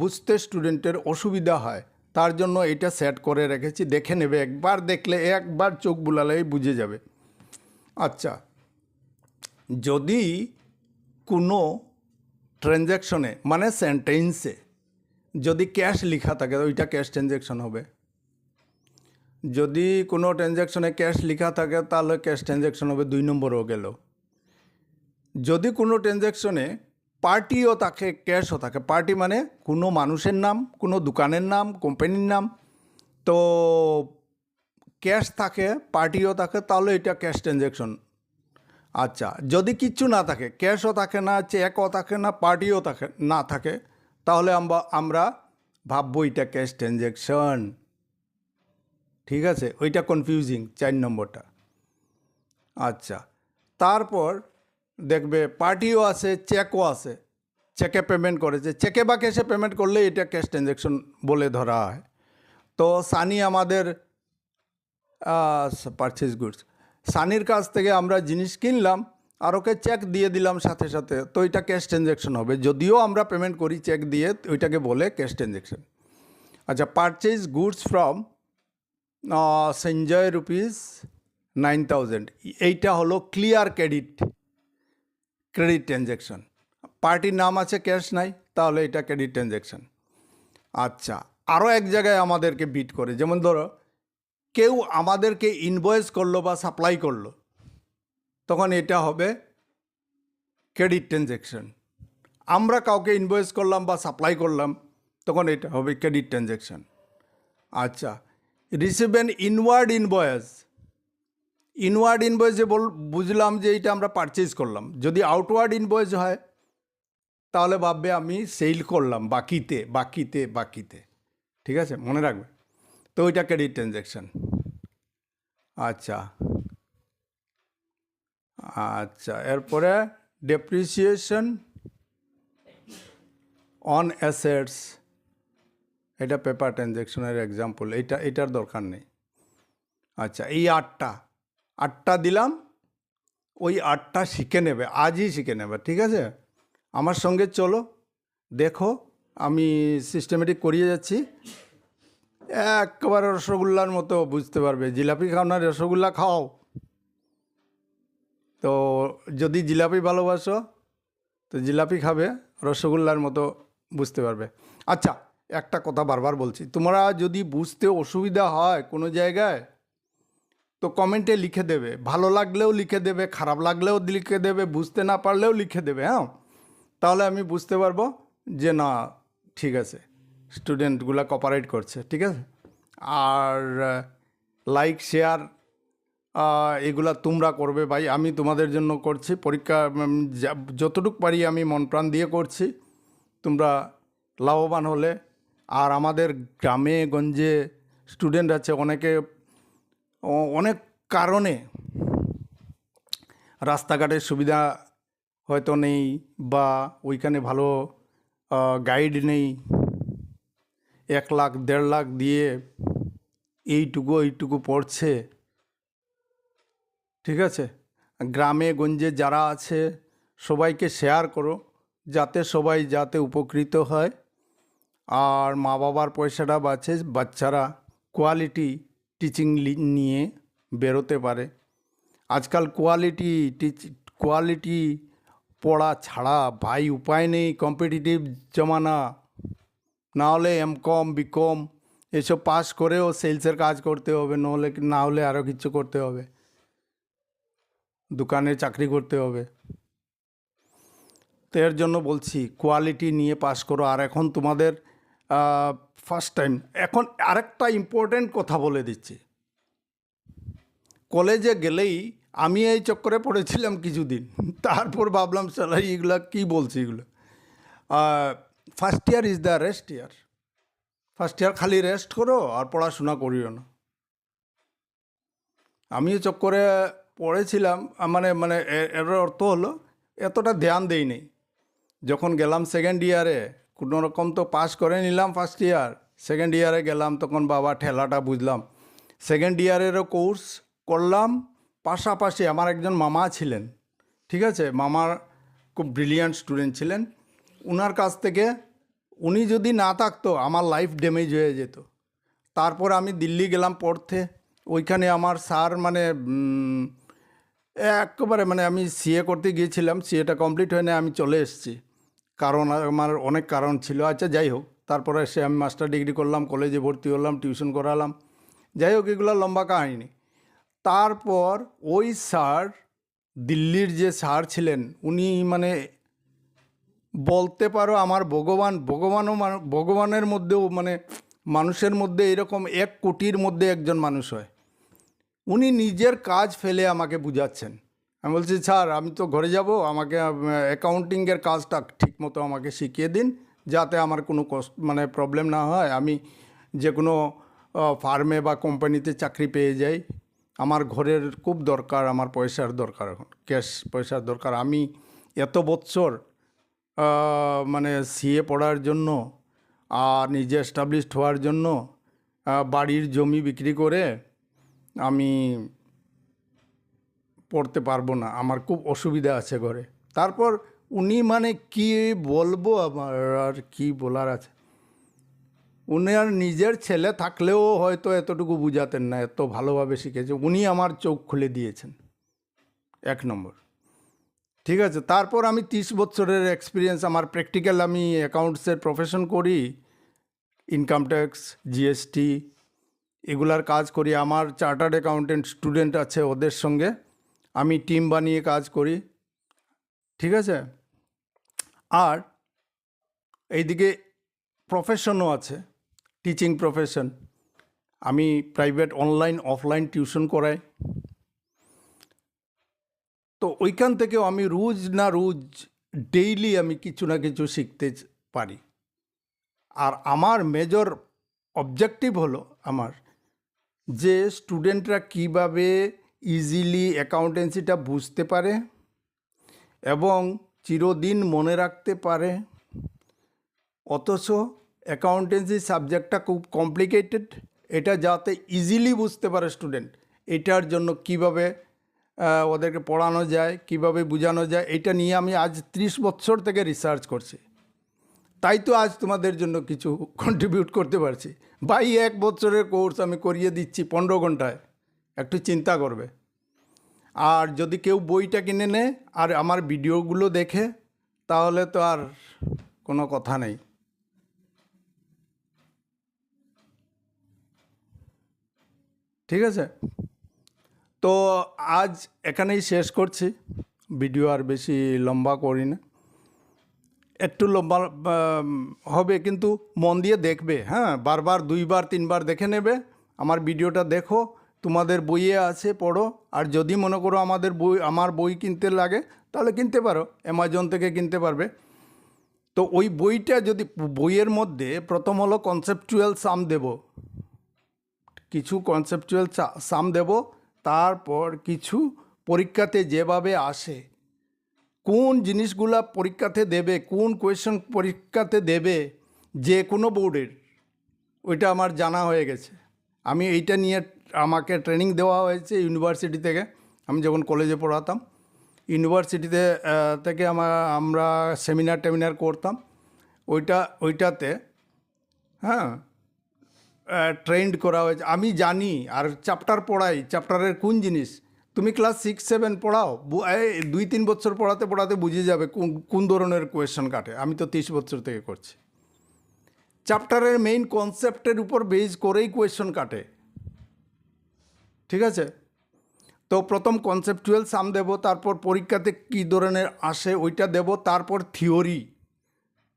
বুঝতে স্টুডেন্টের অসুবিধা হয়, তার জন্য এটা সেট করে রেখেছি, দেখে নেবে, একবার দেখলে, একবার চোখ বুলালেই বুঝে যাবে। আচ্ছা, যদি কোনো ট্রানজ্যাকশনে মানে সেন্টেন্সে যদি ক্যাশ লেখা থাকে ওইটা ক্যাশ ট্রানজ্যাকশন হবে। যদি কোনো ট্রানজ্যাকশনে ক্যাশ লেখা থাকে তাহলে ক্যাশ ট্রানজ্যাকশন হবে, 2 নম্বরও গেল। যদি কোনো ট্রানজ্যাকশনে পার্টিও থাকে ক্যাশও থাকে, পার্টি মানে কোনো মানুষের নাম, কোনো দোকানের নাম, কোম্পানির নাম, তো ক্যাশ থাকে পার্টিও থাকে, তাহলে এটা ক্যাশ ট্রানজ্যাকশন। আচ্ছা, যদি কিচ্ছু না থাকে, ক্যাশও থাকে না, চেকও থাকে না, পার্টিও থাকে না থাকে, তাহলে আমরা ভাববো এটা ক্যাশ ট্রানজ্যাকশন। ঠিক আছে, ওইটা কনফিউজিং, 4 নম্বরটা। আচ্ছা, তারপর দেখবে পার্টিও আছে, চেকও আছে, চেকে পেমেন্ট করেছে, চেকে বা ক্যাশে পেমেন্ট করলে এটা ক্যাশ ট্রানজ্যাকশন বলে ধরা হয়। তো সানি আমাদের পারচেজ গুডস, সানির কাছ থেকে আমরা জিনিস কিনলাম আর ওকে চেক দিয়ে দিলাম সাথে সাথে, তো এটা ক্যাশ ট্রানজ্যাকশন হবে, যদিও আমরা পেমেন্ট করি চেক দিয়ে, ওইটাকে বলে ক্যাশ ট্রানজ্যাকশন। আচ্ছা, purchase goods from Sanjay rupees 9,000, এইটা হলো ক্লিয়ার ক্রেডিট ট্রানজ্যাকশন। পার্টির নাম আছে, ক্যাশ নাই, তাহলে এটা ক্রেডিট ট্রানজ্যাকশন। আচ্ছা, আরও এক জায়গায় আমাদেরকে বিট করে, যেমন ধরো কেউ আমাদেরকে ইনভয়েস করলো বা সাপ্লাই করলো, তখন এটা হবে ক্রেডিট ট্রানজ্যাকশন। আমরা কাউকে ইনভয়েস করলাম বা সাপ্লাই করলাম, তখন এটা হবে ক্রেডিট ট্রানজ্যাকশন। আচ্ছা, রিসিভ অ্যান ইনওয়ার্ড ইনভয়েসে বুঝলাম যে এটা আমরা পারচেজ করলাম। যদি আউটওয়ার্ড ইনভয়েস হয় তাহলে ভাববে আমি সেল করলাম বাকিতে। ঠিক আছে, মনে রাখবে। তো ওইটা ক্রেডিট ট্রানজ্যাকশন। আচ্ছা আচ্ছা, এরপরে ডেপ্রিসিয়েশন অন অ্যাসেটস, এটা পেপার ট্রানজ্যাকশনের এক্সাম্পল, এটার দরকার নেই। আচ্ছা, এই আটটা দিলাম, ওই আটটা শিখে নেবে, আজই শিখে নেবে, ঠিক আছে? আমার সঙ্গে চলো, দেখো আমি সিস্টেমেটিক করিয়ে যাচ্ছি, একেবারে রসগোল্লার মতো বুঝতে পারবে। জিলাপি খাও না, রসগোল্লা খাও। তো যদি জিলাপি ভালোবাসো তো জিলাপি খাবে, রসগোল্লার মতো বুঝতে পারবে। আচ্ছা, একটা কথা বারবার বলছি, তোমরা যদি বুঝতে অসুবিধা হয় কোনো জায়গায় তো কমেন্টে লিখে দেবে, ভালো লাগলেও লিখে দেবে, খারাপ লাগলেও লিখে দেবে, বুঝতে না পারলেও লিখে দেবে, হ্যাঁ? তাহলে আমি বুঝতে পারবো যে না, ঠিক আছে, স্টুডেন্টগুলো কোঅপারেট করছে, ঠিক আছে? আর লাইক শেয়ার এগুলা তোমরা করবে ভাই, আমি তোমাদের জন্য করছি, পরীক্ষা যতটুকু পারি আমি মন প্রাণ দিয়ে করছি, তোমরা লাভবান হলে। আর আমাদের গ্রামে গঞ্জে স্টুডেন্ট আছে অনেকে, অনেক কারণে রাস্তাঘাটের সুবিধা হয়তো নেই, বা ওইখানে ভালো গাইড নেই, 1 লাখ 1.5 লাখ দিয়ে এইটুকু পড়ছে, ঠিক আছে? গ্রামে গঞ্জে যারা আছে সবাইকে শেয়ার করো, যাতে উপকৃত হয়, আর মা বাবার পয়সাটা বাঁচে, বাচ্চারা কোয়ালিটি টিচিং নিয়ে বেরোতে পারে। আজকাল কোয়ালিটি পড়া ছাড়া ভাই উপায় নেই, কম্পিটিটিভ জমানা। না হলে এমকম বিকম এসব পাস করেও সেলসের কাজ করতে হবে, না হলে আরও কিছু করতে হবে, দোকানে চাকরি করতে হবে। তো এর জন্য বলছি কোয়ালিটি নিয়ে পাস করো। আর এখন তোমাদের ফার্স্ট টাইম, এখন আরেকটা ইম্পর্টেন্ট কথা বলে দিচ্ছি, কলেজে গেলেই আমি এই চক্করে পড়েছিলাম কিছুদিন, তারপর ভাবলাম সালা এগুলো কী বলছি এগুলো। First year is the rest year. First year খালি রেস্ট করো আর পড়াশোনা করিও না। আমিও চক্করে পড়েছিলাম, এর অর্থ হলো এতটা ধ্যান দেইনি। যখন গেলাম সেকেন্ড ইয়ারে, কোনো রকম তো পাস করে নিলাম ফার্স্ট ইয়ার, সেকেন্ড ইয়ারে গেলাম তখন বাবা ঠেলাটা বুঝলাম। সেকেন্ড ইয়ারেরও কোর্স করলাম, পাশাপাশি আমার একজন মামা ছিলেন, ঠিক আছে? মামার খুব ব্রিলিয়ান্ট স্টুডেন্ট ছিলেন, ওনার কাছ থেকে, উনি যদি না থাকতো আমার লাইফ ড্যামেজ হয়ে যেত। তারপর আমি দিল্লি গেলাম পড়তে, ওইখানে আমার স্যার একেবারে আমি সিএ করতে গিয়েছিলাম, সিএটা কমপ্লিট হয় না, আমি চলে এসেছি, কারণ আমার অনেক কারণ ছিল। আচ্ছা যাই হোক, তারপরে এসে আমি মাস্টার ডিগ্রি করলাম, কলেজে ভর্তি হলাম, টিউশন করালাম, যাই হোক এগুলো লম্বা কাহিনী। তারপর ওই স্যার, দিল্লির যে স্যার ছিলেন, উনি বলতে পারো আমার ভগবানের মধ্যেও মানুষের মধ্যে এরকম 1 কোটির মধ্যে একজন মানুষ হয়। উনি নিজের কাজ ফেলে আমাকে বুঝাচ্ছেন। আমি বলছি স্যার আমি তো ঘরে যাব, আমাকে অ্যাকাউন্টিংয়ের কাজটা ঠিকমতো আমাকে শিখিয়ে দিন, যাতে আমার কোনো প্রবলেম না হয়, আমি যে কোনো ফার্মে বা কোম্পানিতে চাকরি পেয়ে যাই। আমার ঘরের খুব দরকার, আমার পয়সার দরকার, এখন ক্যাশ পয়সার দরকার। আমি এত বছর সিএ পড়ার জন্য আর নিজে এস্টাবলিশড হওয়ার জন্য বাড়ির জমি বিক্রি করে আমি পড়তে পারবো না, আমার খুব অসুবিধা আছে ঘরে। তারপর উনি কি বলবো, আমার আর কি বলার আছে, উনি আর নিজের ছেলে থাকলেও হয়তো এতটুকু বুঝাতেন না, এত ভালোভাবে শিখেছে। উনি আমার চোখ খুলে দিয়েছেন 1 নম্বর, ঠিক আছে? তারপর আমি 30 বছরের এক্সপিরিয়েন্স, আমার প্র্যাকটিক্যাল, আমি অ্যাকাউন্টসের প্রফেশন করি, ইনকাম ট্যাক্স, জিএসটি এগুলার কাজ করি। আমার চার্টার্ড অ্যাকাউন্টেন্ট স্টুডেন্ট আছে, ওদের সঙ্গে আমি টিম বানিয়ে কাজ করি, ঠিক আছে? আর এইদিকে প্রফেশনও আছে, টিচিং প্রফেশন। আমি প্রাইভেট অনলাইন অফলাইন টিউশন করাই। তো ওইখান থেকেও আমি রোজ ডেইলি আমি কিছু না কিছু শিখতে পারি। আর আমার মেজর অবজেক্টিভ হলো আমার যে স্টুডেন্টরা কিভাবে ইজিলি অ্যাকাউন্টেন্সিটা বুঝতে পারে এবং চিরদিন মনে রাখতে পারে, অথচ অ্যাকাউন্টেন্সি সাবজেক্টটা খুব কমপ্লিকেটেড, এটা যাতে ইজিলি বুঝতে পারে স্টুডেন্ট, এটার জন্য কিভাবে ওদেরকে পড়ানো যায়, কিভাবে বোঝানো যায়, এটা নিয়ে আমি আজ 30 বছর থেকে রিসার্চ করছি। তাই তো আজ তোমাদের জন্য কিছু কন্ট্রিবিউট করতে পারছি। ভাই 1 বছরের কোর্স আমি করিয়ে দিচ্ছি 15 ঘন্টায়, একটু চিন্তা করবে। আর যদি কেউ বইটা কিনে নেয় আর আমার ভিডিওগুলো দেখে, তাহলে তো আর কোনো কথা নেই। ঠিক আছে, তো আজ এখানেই শেষ করছি, ভিডিও আর বেশি লম্বা করি না। একটু লম্বা হবে, কিন্তু মন দিয়ে দেখবে, হ্যাঁ, বারবার 2বার 3বার দেখে নেবে। আমার ভিডিওটা দেখো, তোমাদের বইয়ে আছে, পড়ো। আর যদি মনে করো আমার বই কিনতে লাগে, তাহলে কিনতে পারো, অ্যামাজন থেকে কিনতে পারবে। তো ওই বইটা যদি, বইয়ের মধ্যে প্রথম হলো কনসেপচুয়াল সাম দেব, কিছু কনসেপচুয়াল সাম দেব, তারপর কিছু পরীক্ষাতে যেভাবে আসে, কোন জিনিসগুলা পরীক্ষাতে দেবে, কোন কোয়েশ্চন পরীক্ষাতে দেবে যে কোনো বোর্ডের, ওইটা আমার জানা হয়ে গেছে। আমি এইটা নিয়ে আমাকে ট্রেনিং দেওয়া হয়েছে ইউনিভার্সিটি থেকে। আমি যখন কলেজে পড়াতাম, ইউনিভার্সিটিতে থেকে আমরা সেমিনার করতাম। ওইটাতে হ্যাঁ ট্রেন্ড করা হয়েছে, আমি জানি। আর চ্যাপ্টার পড়াই, চ্যাপ্টারের কোন জিনিস তুমি ক্লাস 6-7 পড়াও, 2-3 বছর পড়াতে পড়াতে বুঝে যাবে কোন ধরনের কোয়েশ্চন কাটে। আমি তো 30 বছর থেকে করছি। চ্যাপ্টারের মেইন কনসেপ্টের উপর বেস করেই কোয়েশ্চন কাটে। ঠিক আছে, তো প্রথম কনসেপচুয়াল সাম দেব, তারপর পরীক্ষাতে কী ধরনের আসে ওইটা দেব, তারপর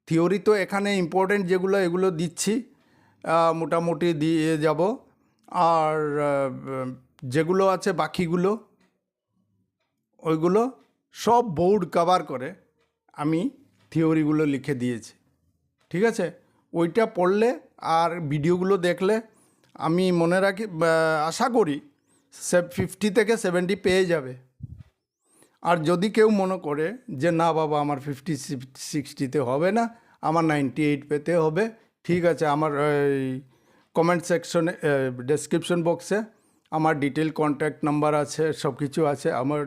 থিওরি তো এখানে ইম্পর্টেন্ট যেগুলো, এগুলো দিচ্ছি, মোটামুটি দিয়ে যাব। আর যেগুলো আছে বাকিগুলো, ওইগুলো সব বোর্ড কভার করে আমি থিওরিগুলো লিখে দিয়েছি। ঠিক আছে, ওইটা পড়লে আর ভিডিওগুলো দেখলে আমি মনে রাখি, আশা করি 50 থেকে 70 পেয়ে যাবে। আর যদি কেউ মনে করে যে না বাবা আমার 50-60তে হবে না, আমার 98 পেতে হবে, ঠিক আছে, আমার কমেন্ট সেকশনে, ডেসক্রিপশন বক্সে আমার ডিটেল কন্ট্যাক্ট নাম্বার আছে, সব কিছু আছে, আমার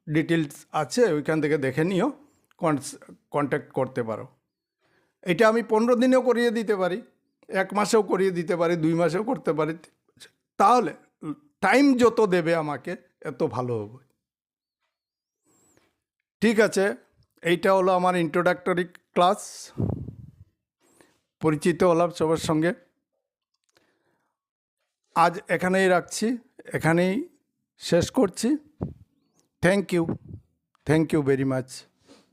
ডিটেলস আছে, ওইখান থেকে দেখে নিও, কন্ট্যাক্ট করতে পারো। এটা আমি 15 দিনেও করিয়ে দিতে পারি, 1 মাসেও করিয়ে দিতে পারি, 2 মাসেও করতে পারি। তাহলে টাইম যত দেবে আমাকে, এত ভালো হবে। ঠিক আছে, এইটা হলো আমার ইন্ট্রোডাক্টরি ক্লাস, পরিচিত হলাম সবার সঙ্গে। আজ এখানেই রাখছি, এখানেই শেষ করছি। Thank you very much.